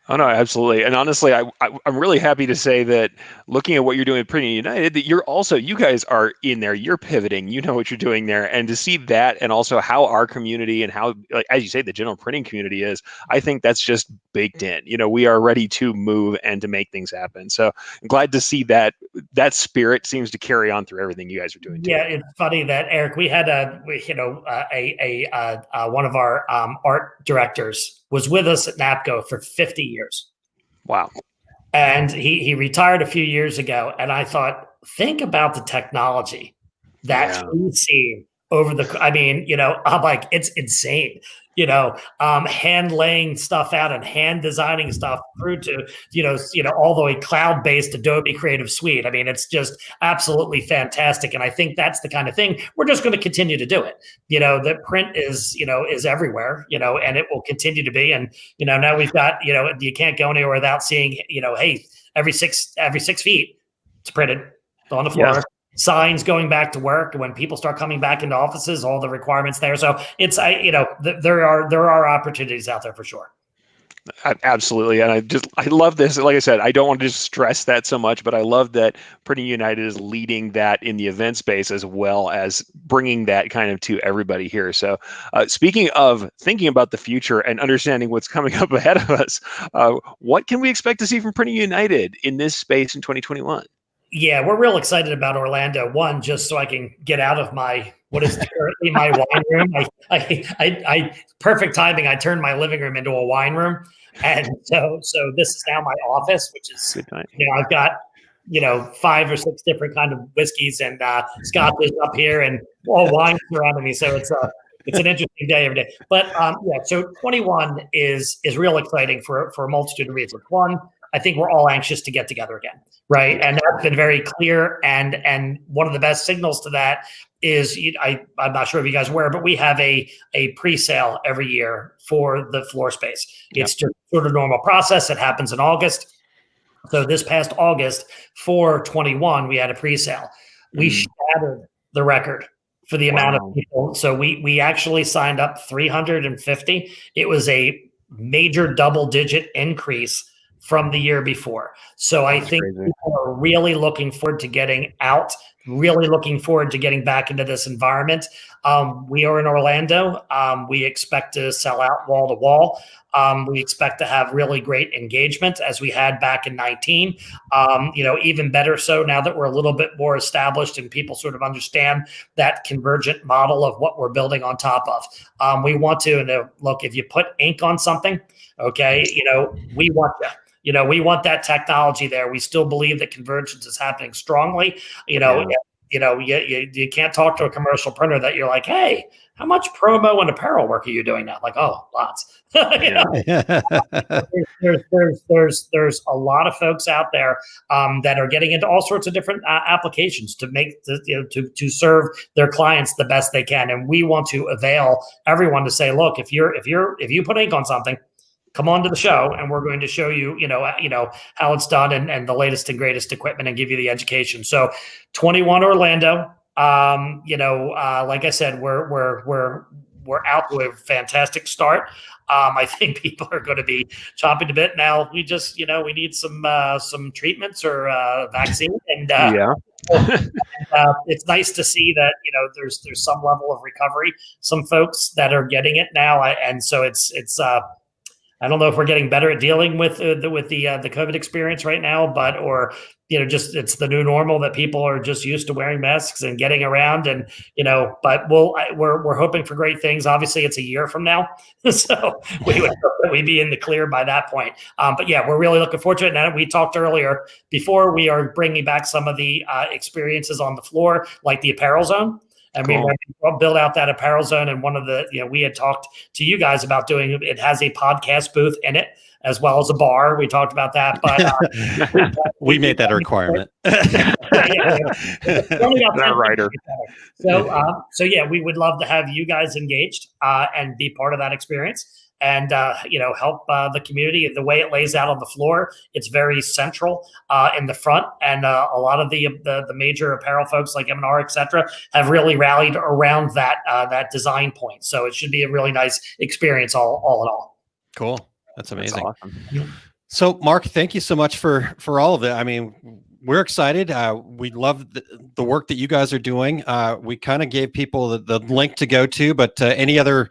Oh, no, absolutely. And honestly, I'm really happy to say that looking at what you're doing at Printing United, that you guys are in there, you're pivoting, you know what you're doing there. And to see that, and also how our community and how, like, as you say, the general printing community is, I think that's just baked in. We are ready to move and to make things happen. So I'm glad to see that spirit seems to carry on through everything you guys are doing too. Yeah, it's funny that, Eric, we had one of our art directors was with us at NAPCO for 50 years. Wow. And he retired a few years ago. And I thought, think about the technology that we've seen over I'm like, it's insane. Hand laying stuff out and hand designing stuff through to, all the way cloud-based Adobe Creative Suite. I mean, it's just absolutely fantastic. And I think that's the kind of thing we're just going to continue to do it. The print is everywhere, and it will continue to be. And, now we've got, you can't go anywhere without seeing, hey, every six feet, it's printed on the floor. Yeah. Signs going back to work. When people start coming back into offices, all the requirements there. So it's, there are opportunities out there for sure. Absolutely. And I love this. Like I said, I don't want to just stress that so much, but I love that Printing United is leading that in the event space, as well as bringing that kind of to everybody here. So speaking of thinking about the future and understanding what's coming up ahead of us, what can we expect to see from Printing United in this space in 2021? Yeah, we're real excited about Orlando. One, just so I can get out of my what is currently my wine room. Perfect timing. I turned my living room into a wine room, and so this is now my office, which is I've got 5 or 6 different kind of whiskeys and scotches up here, and all wine surrounding me. So it's an interesting day every day. But so 21 is real exciting for a multitude of reasons. One, I think we're all anxious to get together again, right? And that's been very clear. And one of the best signals to that is I'm not sure if you guys are aware, but we have a pre-sale every year for the floor space. It's just sort of normal process. It happens in August. So this past August for 21, we had a pre-sale. We shattered the record for the amount of people. So we actually signed up 350. It was a major double-digit increase from the year before. So I think people are really looking forward to getting out, really looking forward to getting back into this environment. We are in Orlando. We expect to sell out wall to wall. We expect to have really great engagement as we had back in 19. Even better so now that we're a little bit more established and people sort of understand that convergent model of what we're building on top of. We want to look, if you put ink on something, okay, we want that. We want that technology there. We still believe that convergence is happening strongly. You can't talk to a commercial printer that you're like, hey, how much promo and apparel work are you doing now? Like, oh, lots. There's a lot of folks out there that are getting into all sorts of different applications to make to serve their clients the best they can. And we want to avail everyone to say, look, if you put ink on something, come on to the show, and we're going to show you, how it's done and the latest and greatest equipment, and give you the education. So, 21 Orlando. Like I said, we're out to a fantastic start. I think people are going to be chomping a bit now. We just, we need some treatments or vaccine, and it's nice to see that there's some level of recovery. Some folks that are getting it now, and so it's. I don't know if we're getting better at dealing with the COVID experience right now, just it's the new normal that people are just used to wearing masks and getting around, and but we're hoping for great things. Obviously, it's a year from now, so we would hope that we'd be in the clear by that point. But yeah, we're really looking forward to it. And we talked earlier before, we are bringing back some of the experiences on the floor, like the apparel zone. And we build out that apparel zone. And one of the, we had talked to you guys about doing, it has a podcast booth in it, as well as a bar. We talked about that, but we made that a requirement. Writer. So yeah, we would love to have you guys engaged and be part of that experience. And help the community. The way it lays out on the floor, it's very central in the front, and a lot of the major apparel folks like M&R, et cetera, have really rallied around that design point. So it should be a really nice experience, all in all. Cool, that's amazing. That's awesome. So, Mark, thank you so much for all of it. I mean, we're excited. We love the work that you guys are doing. We kind of gave people the link to go to, but any other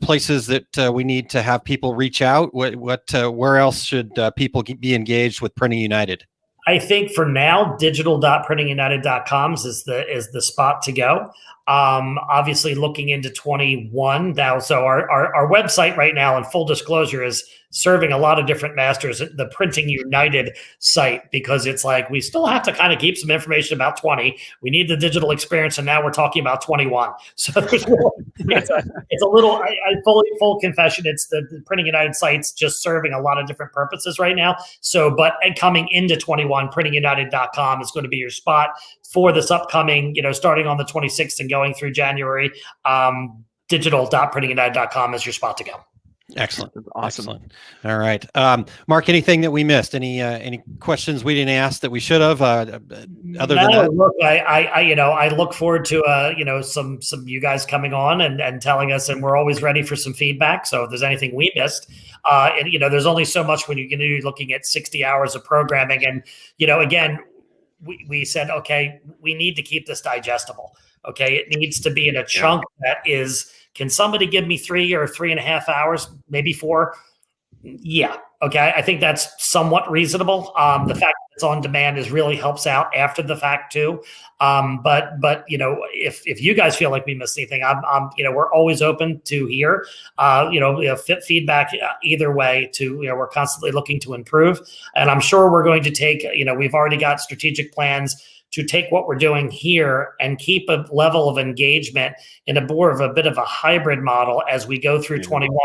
places that we need to have people reach out? Where else should people be engaged with Printing United? I think for now, digital.printingunited.com is the spot to go. Obviously, looking into 21 now. So our website right now, in full disclosure, is serving a lot of different masters at the Printing United site, because it's like we still have to kind of keep some information about 20. We need the digital experience, and now we're talking about 21. So there's it's a little. Full confession. It's the Printing United site's just serving a lot of different purposes right now. So, and coming into 21, printingunited.com is going to be your spot for this upcoming. Starting on the 26th and going through January. Digital.printingunited.com is your spot to go. Excellent. That's awesome. Excellent. All right. Mark, anything that we missed? Any questions we didn't ask that we should have? Other than that? Look, I look forward to some you guys coming on and telling us, and we're always ready for some feedback. So if there's anything we missed, there's only so much when you can do looking at 60 hours of programming, and again, we said, okay, we need to keep this digestible. Okay, it needs to be in a chunk that is. Can somebody give me 3 or 3.5 hours, maybe 4? Yeah. Okay. I think that's somewhat reasonable. The fact that it's on demand is really helps out after the fact too. But if you guys feel like we missed anything, we're always open to hear, feedback either way. We're constantly looking to improve, and I'm sure we're going to take. We've already got strategic plans to take what we're doing here and keep a level of engagement in a bit of a hybrid model as we go through 21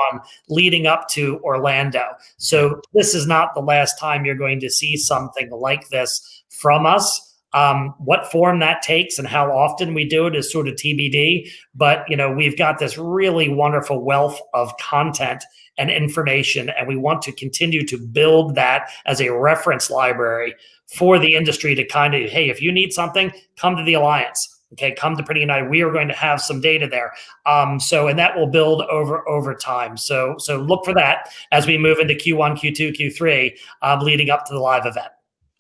leading up to Orlando. So this is not the last time you're going to see something like this from us. What form that takes and how often we do it is sort of TBD, but we've got this really wonderful wealth of content and information, and we want to continue to build that as a reference library for the industry to kind of, hey, if you need something, come to the Alliance. Okay, come to Pretty United. We are going to have some data there. And that will build over time. So look for that as we move into Q1, Q2, Q3, leading up to the live event.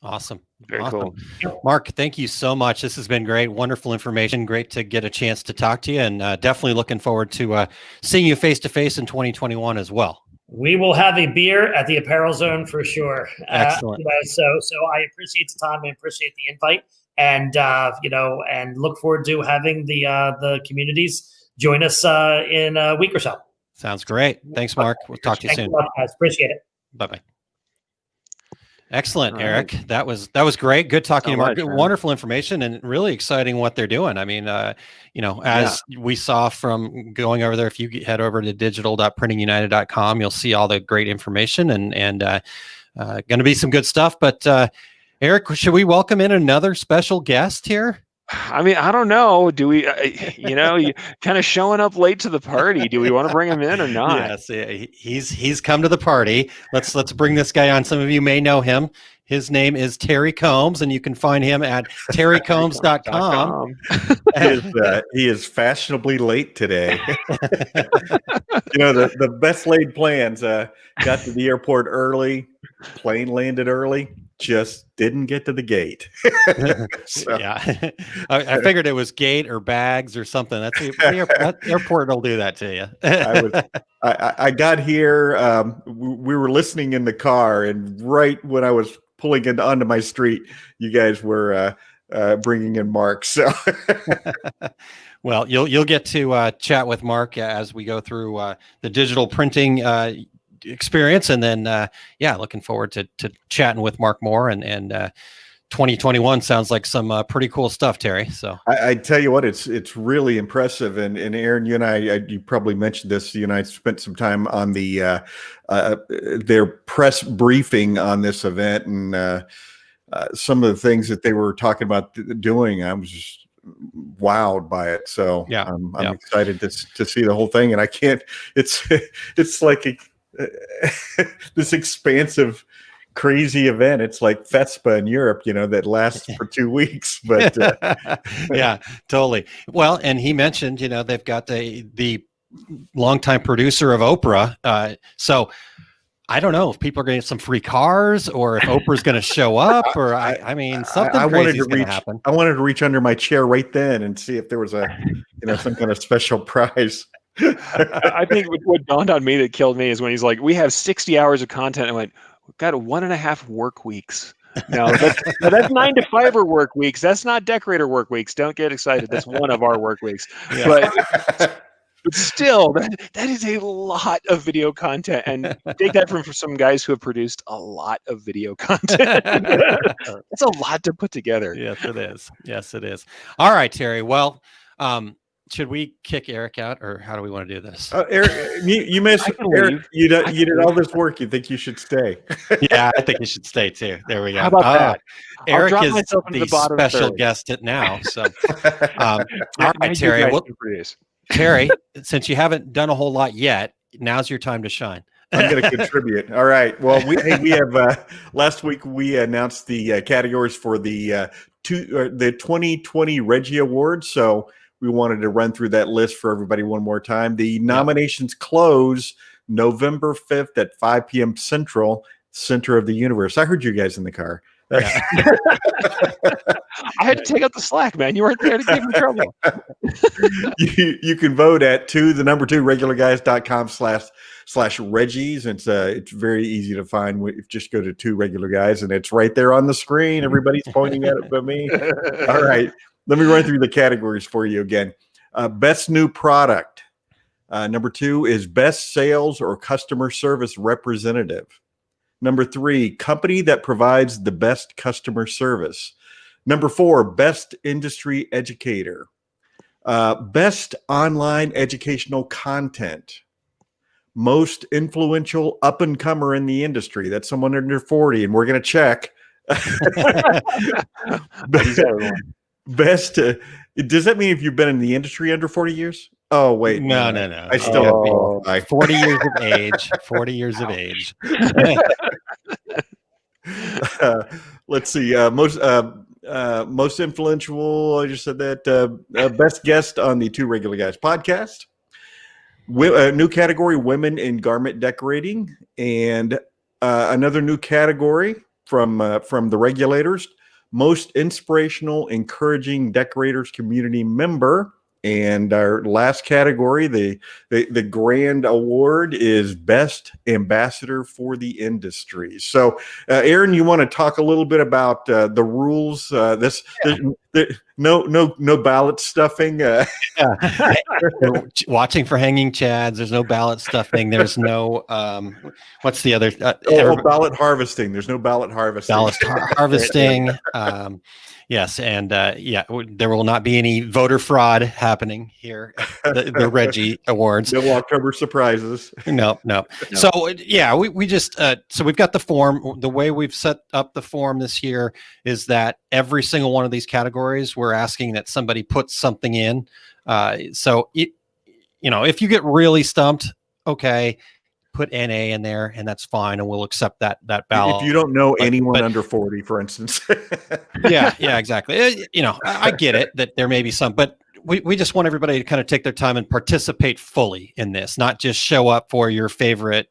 Awesome. Very cool. Mark, thank you so much. This has been great. Wonderful information. Great to get a chance to talk to you, and definitely looking forward to seeing you face to face in 2021 as well. We will have a beer at the Apparel Zone for sure. Excellent. So I appreciate the time. I appreciate the invite, and and look forward to having the communities join us in a week or so. Sounds great. Thanks, Mark. We'll talk to you soon. Thanks a lot, guys. Appreciate it. Bye-bye. Excellent, All Eric. right. That was great. Good talking to you, Mark. much, man. Wonderful information and really exciting what they're doing. I mean, as we saw from going over there, if you head over to digital.printingunited.com, you'll see all the great information and going to be some good stuff. But Eric, should we welcome in another special guest here? I mean, I don't know. Do we, you kind of showing up late to the party. Do we want to bring him in or not? Yes, he's come to the party. Let's bring this guy on. Some of you may know him. His name is Terry Combs, and you can find him at terrycombs.com. He is fashionably late today. The best laid plans. Got to the airport early, plane landed early, just didn't get to the gate. Yeah, I figured it was gate or bags or something. That airport will do that to you. I got here. We were listening in the car, and right when I was pulling onto my street, you guys were bringing in Mark. So, well, you'll get to chat with Mark as we go through the digital printing experience, and then looking forward to chatting with Mark more. And 2021 sounds like some pretty cool stuff, Terry. So I tell you what, it's really impressive. And Aaron, you and I, you probably mentioned this. You and I spent some time on the their press briefing on this event, and some of the things that they were talking about doing. I was just wowed by it. So I'm excited to see the whole thing. And I can't. It's like this expansive, crazy event. It's like FESPA in Europe, that lasts for 2 weeks. But yeah, totally. Well, and he mentioned, they've got the longtime producer of Oprah. So I don't know if people are going to get some free cars, or if Oprah's going to show up, or I mean, something crazy is going to happen. I wanted to reach under my chair right then and see if there was some kind of special prize. I think what dawned on me that killed me is when he's like, we have 60 hours of content. I went, we've got 1.5 work weeks. No, that's 9 to 5 work weeks. That's not decorator work weeks. Don't get excited. That's one of our work weeks. Yeah. But still, that is a lot of video content. And take that from some guys who have produced a lot of video content. That's a lot to put together. Yes, it is. Yes, it is. All right, Terry. Well, should we kick Eric out, or how do we want to do this? Eric, you missed. Eric, you did all this work. You think you should stay? Yeah, I think you should stay too. There we go. How about that? Eric is the special guest now. So, all right, Terry. Terry, since you haven't done a whole lot yet, now's your time to shine. I'm going to contribute. All right. Well, we have last week we announced the categories for the 2020 Reggie Awards. So we wanted to run through that list for everybody one more time. The nominations close November 5th at 5 p.m. Central, center of the universe. I heard you guys in the car. Yeah. I had to take out the slack, man. You weren't there to give me trouble. You can vote at the number 2 regularguys.com/Reggies. It's very easy to find. Just go to 2 Regular Guys, and it's right there on the screen. Everybody's pointing at it but me. All right. Let me run through the categories for you again. Best new product. Number 2 is best sales or customer service representative. Number 3, company that provides the best customer service. Number 4, best industry educator. Best online educational content. Most influential up-and-comer in the industry. That's someone under 40, and we're going to check. Best. Does that mean if you've been in the industry under 40 years? Oh, wait. No. I still have 40 years of age. 40 years of age. Let's see. Most influential. I just said that. Best guest on the 2 Regular Guys podcast. New category: women in garment decorating, and another new category from the regulators: most inspirational, encouraging decorators community member. And our last category, the grand award, is best ambassador for the industry. So, Aaron, you want to talk a little bit about the rules? No ballot stuffing. Watching for hanging chads. There's no ballot stuffing. There's no what's the other? Ballot harvesting. There's no ballot harvesting. Ballot harvesting. Yes, and there will not be any voter fraud happening here at the Reggie Awards. No October surprises. No. So we just so we've got the form. The way we've set up the form this year is that every single one of these categories, we're asking that somebody put something in. So if you get really stumped, okay, put NA in there, and that's fine, and we'll accept that ballot. If you don't know anyone under 40, for instance. yeah, exactly. I get it that there may be some, but we just want everybody to kind of take their time and participate fully in this, not just show up for your favorite,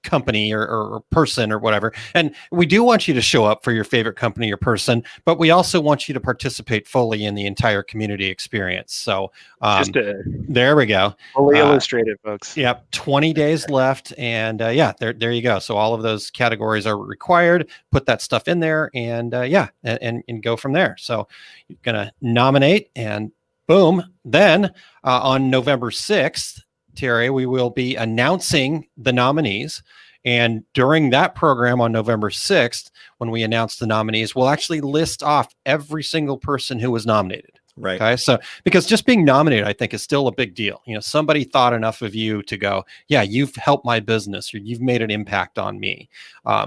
company or person or whatever. And we do want you to show up for your favorite company or person, but we also want you to participate fully in the entire community experience. So there we go. Fully illustrated, folks. Yep. 20 days left. And there you go. So all of those categories are required. Put that stuff in there and and go from there. So you're going to nominate and boom. Then on November 6th, Terry, we will be announcing the nominees. And during that program on November 6th, when we announce the nominees, we'll actually list off every single person who was nominated. Right. Okay. So, because just being nominated, I think, is still a big deal. Somebody thought enough of you to go, yeah, you've helped my business, or you've made an impact on me.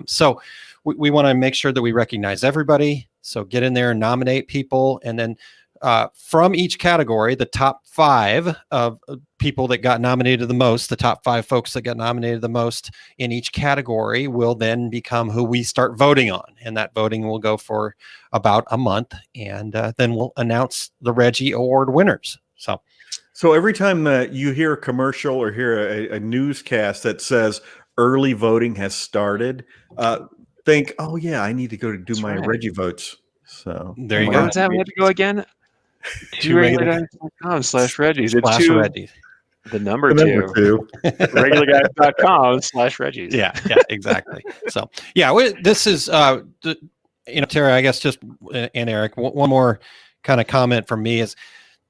So we want to make sure that we recognize everybody. So get in there and nominate people. And then from each category, the top 5 of people that got nominated the most, the top 5 folks that got nominated the most in each category will then become who we start voting on. And that voting will go for about a month. And then we'll announce the Reggie Award winners. So every time you hear a commercial or hear a newscast that says early voting has started, think, oh, yeah, I need to go to do my Reggie votes. So there you go. Where does that have to go again? 2regularguys.com/Reggies. It's Reggies. The number 2. regularguys.com/Reggies. Yeah, exactly. So this is Terry, I guess and Eric, one more kind of comment from me is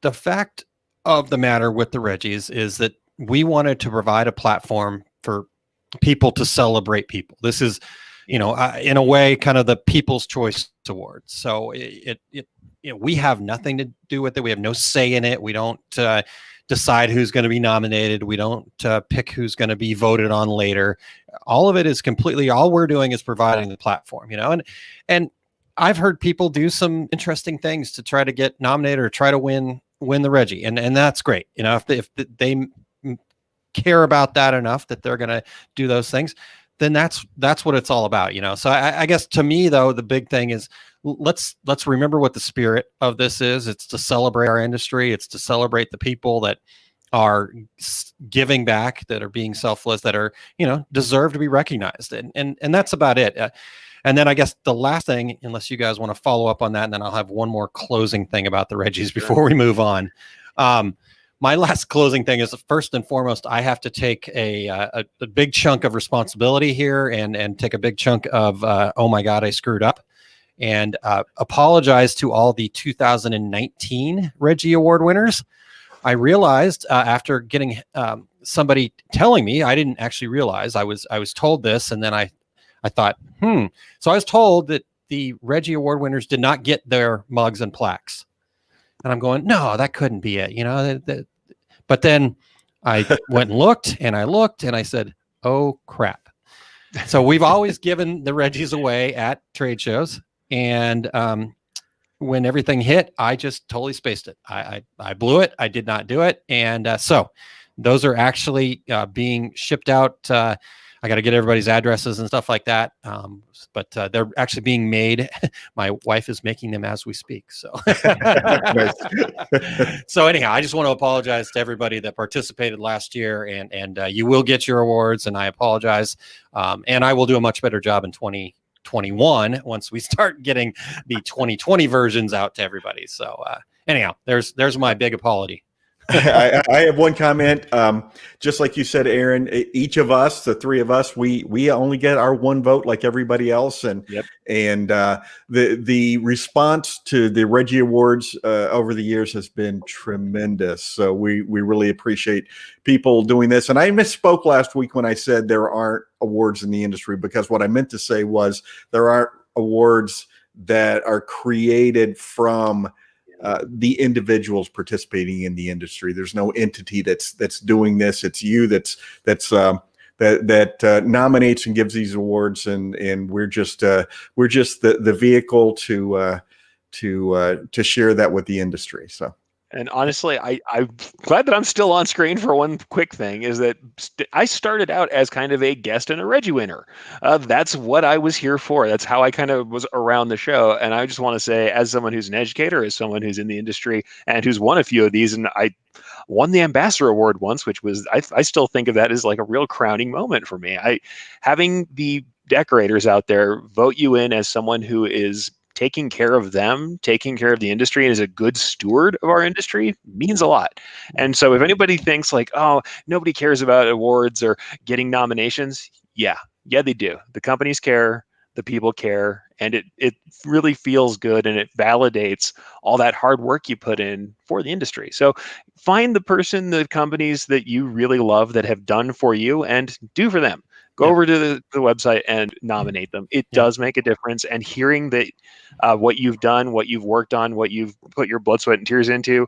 the fact of the matter with the Reggies is that we wanted to provide a platform for people to celebrate people. This is, in a way, kind of the People's Choice Awards. So we have nothing to do with it. We have no say in it. We don't decide who's going to be nominated. We don't pick who's going to be voted on later. All of it is all we're doing is providing the platform, and I've heard people do some interesting things to try to get nominated or try to win the Reggie. And that's great. If they care about that enough that they're going to do those things, then that's what it's all about, So I guess to me, though, the big thing is let's remember what the spirit of this is. It's to celebrate our industry. It's to celebrate the people that are giving back, that are being selfless, that are, deserve to be recognized. And that's about it. And then I guess the last thing, unless you guys want to follow up on that, and then I'll have one more closing thing about the Reggies before we move on. My last closing thing is, first and foremost, I have to take a big chunk of responsibility here and take a big chunk of, oh my God, I screwed up. And apologize to all the 2019 Reggie Award winners. I realized after getting somebody telling me, I didn't actually realize I was told this, and then I thought, So I was told that the Reggie Award winners did not get their mugs and plaques, and I'm going, no, that couldn't be it, But then I went and looked, and I said, oh crap. So we've always given the Reggies away at trade shows. And when everything hit, I just totally spaced it. I blew it. I did not do it. And so those are actually being shipped out. I got to get everybody's addresses and stuff like that. But they're actually being made. My wife is making them as we speak. So, so anyhow, I just want to apologize to everybody that participated last year, and you will get your awards. And I apologize. And I will do a much better job in 2021 once we start getting the 2020 versions out to everybody. So anyhow, there's my big apology. I have one comment. Just like you said, Aaron, each of us, the three of us, we only get our one vote like everybody else. And the response to the Reggie Awards over the years has been tremendous. So we really appreciate people doing this. And I misspoke last week when I said there aren't awards in the industry, because what I meant to say was there aren't awards that are created from the individuals participating in the industry. There's no entity that's doing this. It's you that nominates and gives these awards, and we're just the vehicle to share that with the industry. So. And honestly, I'm glad that I'm still on screen for one quick thing, is that I started out as kind of a guest and a Reggie winner. That's what I was here for. That's how I kind of was around the show. And I just want to say, as someone who's an educator, as someone who's in the industry and who's won a few of these, and I won the Ambassador Award once, which was, I still think of that as like a real crowning moment for me. Having the decorators out there vote you in as someone who is taking care of them, taking care of the industry, and is a good steward of our industry means a lot. And so if anybody thinks like, oh, nobody cares about awards or getting nominations, yeah, they do. The companies care, the people care, and it really feels good, and it validates all that hard work you put in for the industry. So find the person, the companies that you really love that have done for you, and do for them. Go over to the website and nominate them. It does make a difference. And hearing that what you've done, what you've worked on, what you've put your blood, sweat, and tears into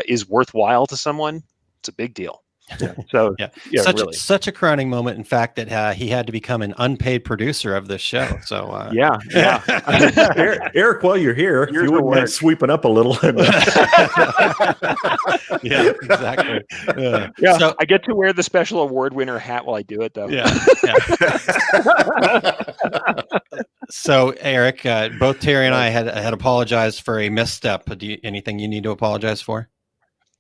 is worthwhile to someone, it's a big deal. So such a crowning moment, in fact, that he had to become an unpaid producer of this show. So Eric, while you're here, if you wouldn't mind sweeping up a little. Yeah, exactly. So I get to wear the special award winner hat while I do it, though. So Eric, both Terry and I had apologized for a misstep. Anything you need to apologize for?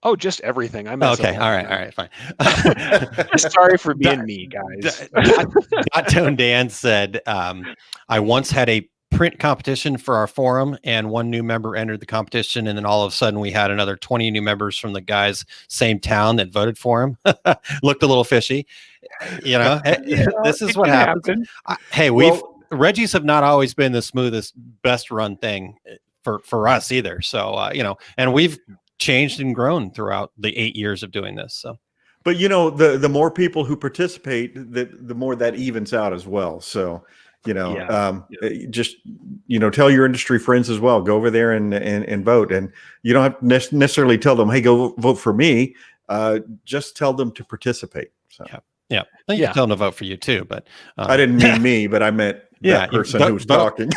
Oh, just everything. I'm okay. All right, fine. Sorry for being me, guys. Dot Tone Dan said, I once had a print competition for our forum, and one new member entered the competition, and then all of a sudden we had another 20 new members from the guy's same town that voted for him. Looked a little fishy. This is what happens. Reggies have not always been the smoothest, best run thing for us either. So, and we've changed and grown throughout the 8 years of doing this. So, but the more people who participate, the more that evens out as well. So, just tell your industry friends as well. Go over there and vote, and you don't have to necessarily tell them, hey, go vote for me. Just tell them to participate. So. Yeah. You can tell them to vote for you too, but I didn't mean me, but I meant that person who's talking.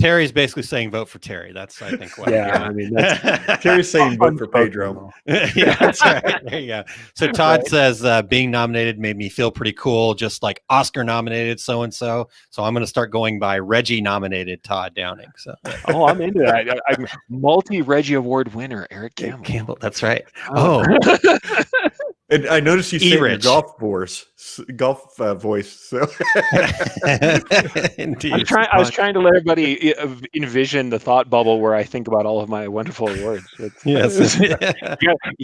Terry's basically saying vote for Terry. That's, I think, what. I mean, Terry's saying vote for Pedro. Yeah, that's right. There you go. So Todd says being nominated made me feel pretty cool, just like Oscar nominated so and so. So I'm going to start going by Reggie nominated Todd Downing. So I'm into that. I'm multi Reggie Award winner Eric Campbell. That's right. Oh. And I noticed you say your E-Rich. golf voice. So Indeed. I was trying to let everybody envision the thought bubble where I think about all of my wonderful awards. Yes. You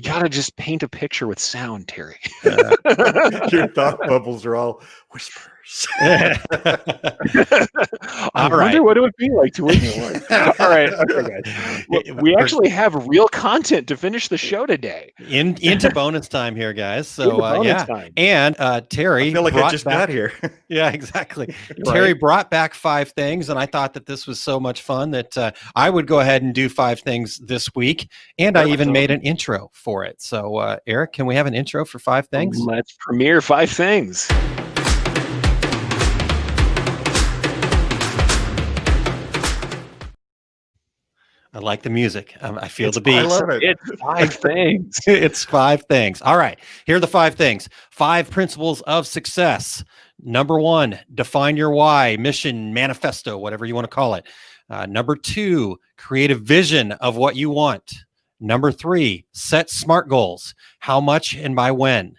gotta just paint a picture with sound, Terry. your thought bubbles are all whispers. I All wonder right. what it would be like to win the award. All right, okay, guys. We actually have real content to finish the show today. Into bonus time here, guys. So Into bonus yeah, time. and Terry I feel like I brought just back, got here. Yeah, exactly. Terry brought back 5 things, and I thought that this was so much fun that I would go ahead and do 5 things this week, and I even made an intro for it. So Eric, can we have an intro for 5 things? Let's premiere 5 things. I like the music. I feel the beat. I love it. It's 5 things. It's 5 things. All right. Here are the 5 things. 5 principles of success. Number 1, define your why, mission, manifesto, whatever you want to call it. Number 2, create a vision of what you want. Number 3, set SMART goals. How much and by when?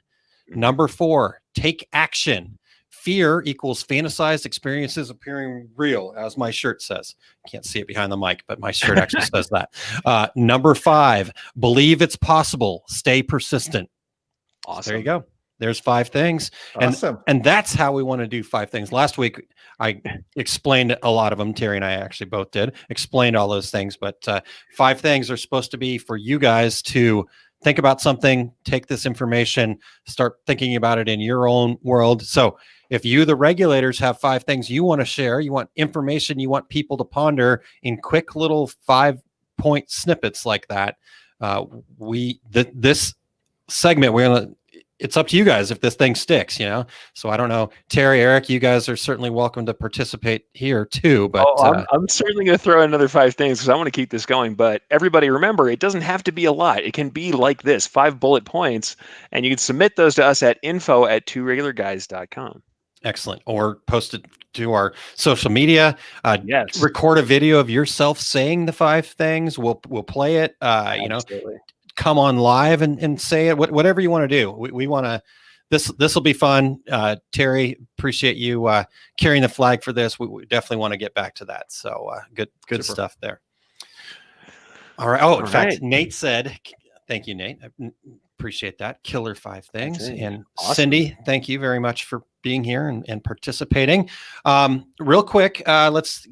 Number 4, take action. Fear equals fantasized experiences appearing real, as my shirt says. Can't see it behind the mic, but my shirt actually says that. Number 5, believe it's possible. Stay persistent. Awesome. So there you go. There's 5 things. Awesome. And that's how we want to do 5 things. Last week, I explained a lot of them. Terry and I actually both did. Explained all those things. But 5 things are supposed to be for you guys to think about something, take this information, start thinking about it in your own world. So if you, the regulators, have 5 things you want to share, you want information, you want people to ponder in quick little 5-point snippets like that, this segment, it's up to you guys if this thing sticks, So I don't know, Terry, Eric, you guys are certainly welcome to participate here too. But I'm certainly going to throw another 5 things because I want to keep this going. But everybody, remember, it doesn't have to be a lot. It can be like this: 5 bullet points, and you can submit those to us at info@tworegularguys.com. Excellent. Or post it to our social media. Yes. Record a video of yourself saying the 5 things. We'll play it. Absolutely. Come on live and say it. Whatever you want to do. We want to. This will be fun. Terry, appreciate you carrying the flag for this. We definitely want to get back to that. So good Super. stuff there. All right. Oh, in All fact, right. Nate said, "Thank you, Nate. I appreciate that. Killer 5 things." And Awesome. Cindy, thank you very much for being here and participating. Real quick, let's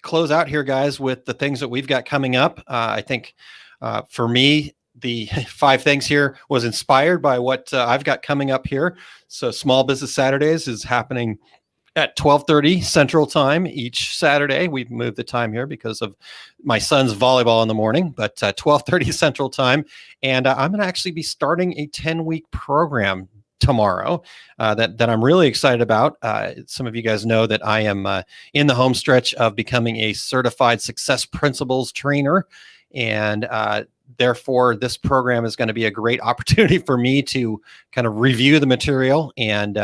close out here, guys, with the things that we've got coming up. I think for me, the 5 things here was inspired by what I've got coming up here. So Small Business Saturdays is happening at 12:30 Central Time each Saturday. We've moved the time here because of my son's volleyball in the morning, but 12:30 Central Time. And I'm going to actually be starting a 10-week program tomorrow that I'm really excited about. Some of you guys know that I am in the home stretch of becoming a certified success principles trainer. And therefore, this program is going to be a great opportunity for me to kind of review the material and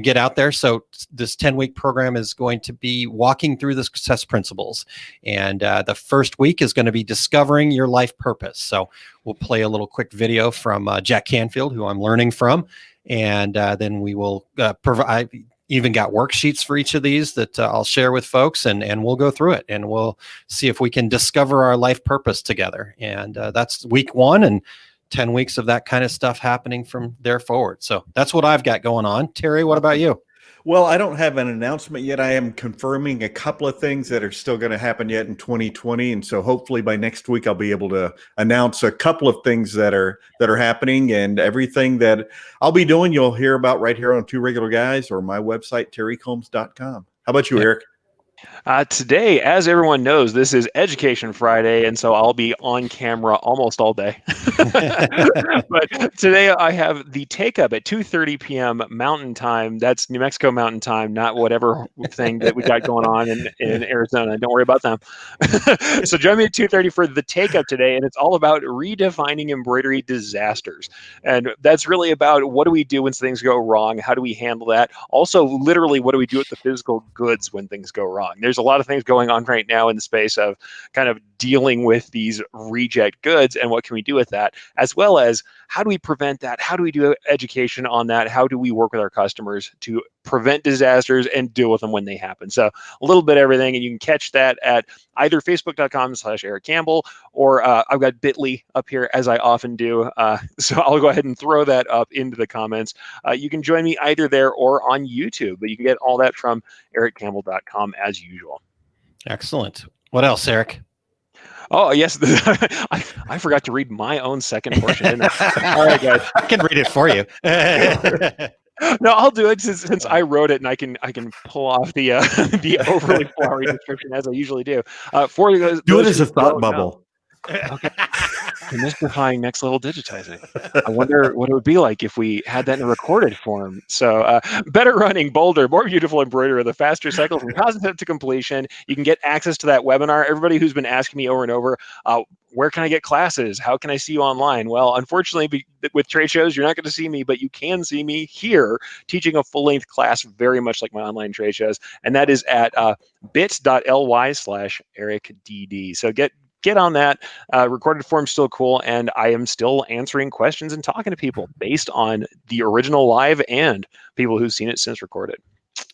get out there. So this 10-week program is going to be walking through the success principles. And the first week is going to be discovering your life purpose. So we'll play a little quick video from Jack Canfield, who I'm learning from. And then we will provide... even got worksheets for each of these that I'll share with folks, and we'll go through it and we'll see if we can discover our life purpose together. And that's week 1 and 10 weeks of that kind of stuff happening from there forward. So that's what I've got going on. Terry, what about you? Well, I don't have an announcement yet. I am confirming a couple of things that are still going to happen yet in 2020. And so hopefully by next week, I'll be able to announce a couple of things that are happening, and everything that I'll be doing, you'll hear about right here on Two Regular Guys or my website, terrycombs.com. How about you, Eric? Today, as everyone knows, this is Education Friday, and so I'll be on camera almost all day. But today I have the Take Up at 2:30 p.m. Mountain Time. That's New Mexico Mountain Time, not whatever thing that we got going on in Arizona. Don't worry about them. So join me at 2:30 for the Take Up today, and it's all about redefining embroidery disasters. And that's really about what do we do when things go wrong? How do we handle that? Also, literally, what do we do with the physical goods when things go wrong? There's a lot of things going on right now in the space of kind of dealing with these reject goods and what can we do with that, as well as how do we prevent that? How do we do education on that? How do we work with our customers to prevent disasters and deal with them when they happen? So a little bit of everything, and you can catch that at either facebook.com/Eric Campbell, or I've got Bitly up here as I often do. So I'll go ahead and throw that up into the comments. You can join me either there or on YouTube, but you can get all that from ericcampbell.com as usual. Excellent. What else, Eric? Oh, yes. I forgot to read my own second portion. All right, guys. I can read it for you. No, I'll do it since I wrote it, and I can pull off the the overly flowery description as I usually do. For those, do it as a thought bubble. Okay. Demystifying next level digitizing. I wonder what it would be like if we had that in a recorded form. So better running, bolder, more beautiful embroidery, the faster cycle from concept to completion. You can get access to that webinar. Everybody who's been asking me over and over, where can I get classes? How can I see you online? Well, unfortunately, with trade shows, you're not going to see me, but you can see me here teaching a full-length class, very much like my online trade shows. And that is at bit.ly/EricDD. So get on that. Recorded form's still cool, and I am still answering questions and talking to people based on the original live and people who've seen it since recorded.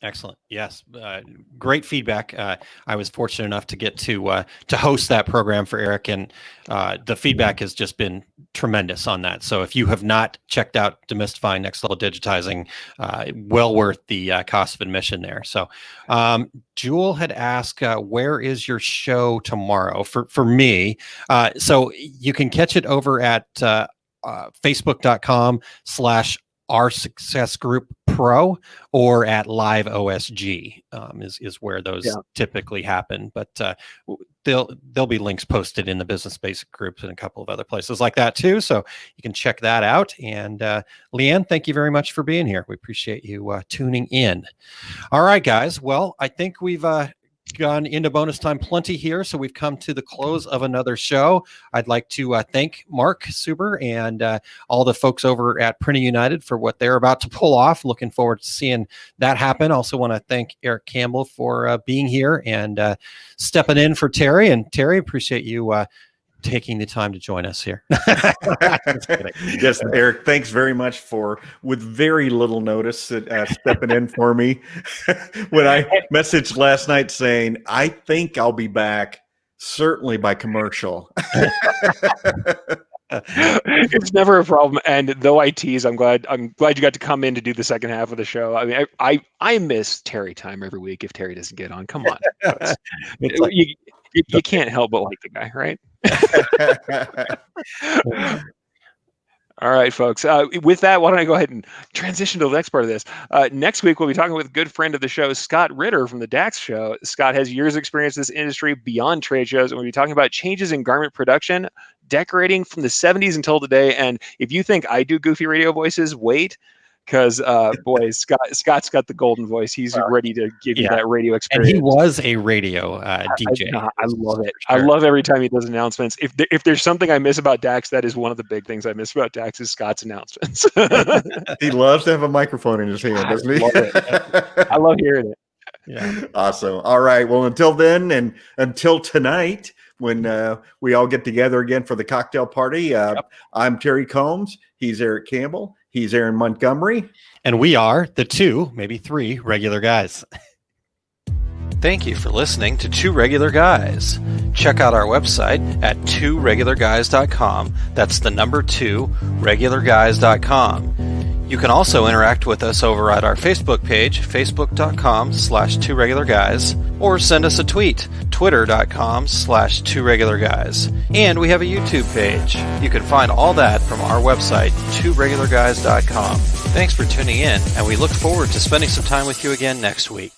Excellent. Yes. Great feedback. I was fortunate enough to get to host that program for Eric, and the feedback has just been tremendous on that. So if you have not checked out Demystifying Next Level Digitizing, well worth the cost of admission there. So Jewel had asked, where is your show tomorrow for me? So you can catch it over at facebook.com/Our Success Group Pro, or at Live OSG is where those typically happen. But there'll be links posted in the Business Basic groups and a couple of other places like that too. So you can check that out. And Leanne, thank you very much for being here. We appreciate you tuning in. All right, guys. Well, I think we've gone into bonus time plenty here, so we've come to the close of another show. I'd like to thank Mark Suber and all the folks over at Printing United for what they're about to pull off. Looking forward to seeing that happen. Also want to thank Eric Campbell for being here and stepping in for Terry. And Terry, appreciate you taking the time to join us here. Yes, Eric, thanks very much for, with very little notice, stepping in for me. When I messaged last night saying, I think I'll be back, certainly by commercial. It's never a problem. And though I tease, I'm glad you got to come in to do the second half of the show. I mean, I miss Terry time every week if Terry doesn't get on. Come on. You can't help but like the guy, right? All right, folks. With that, why don't I go ahead and transition to the next part of this? Next week, we'll be talking with a good friend of the show, Scott Ritter from the DAX show. Scott has years of experience in this industry beyond trade shows, and we'll be talking about changes in garment production, decorating from the 70s until today. And if you think I do goofy radio voices, wait. Because, boy, Scott's got the golden voice. He's ready to give you that radio experience. And he was a radio DJ. I love it. Sure. I love every time he does announcements. If there's something I miss about Dax, that is one of the big things I miss about Dax is Scott's announcements. He loves to have a microphone in his hand, doesn't he? I love hearing it. Yeah. Awesome. All right. Well, until then, and until tonight, when we all get together again for the cocktail party, I'm Terry Combs. He's Eric Campbell. He's Aaron Montgomery. And we are the two, maybe three regular guys. Thank you for listening to Two Regular Guys. Check out our website at tworegularguys.com. That's the number 2, regularguys.com. You can also interact with us over at our Facebook page, facebook.com/tworegularguys, or send us a tweet, twitter.com/tworegularguys. And we have a YouTube page. You can find all that from our website, tworegularguys.com. Thanks for tuning in, and we look forward to spending some time with you again next week.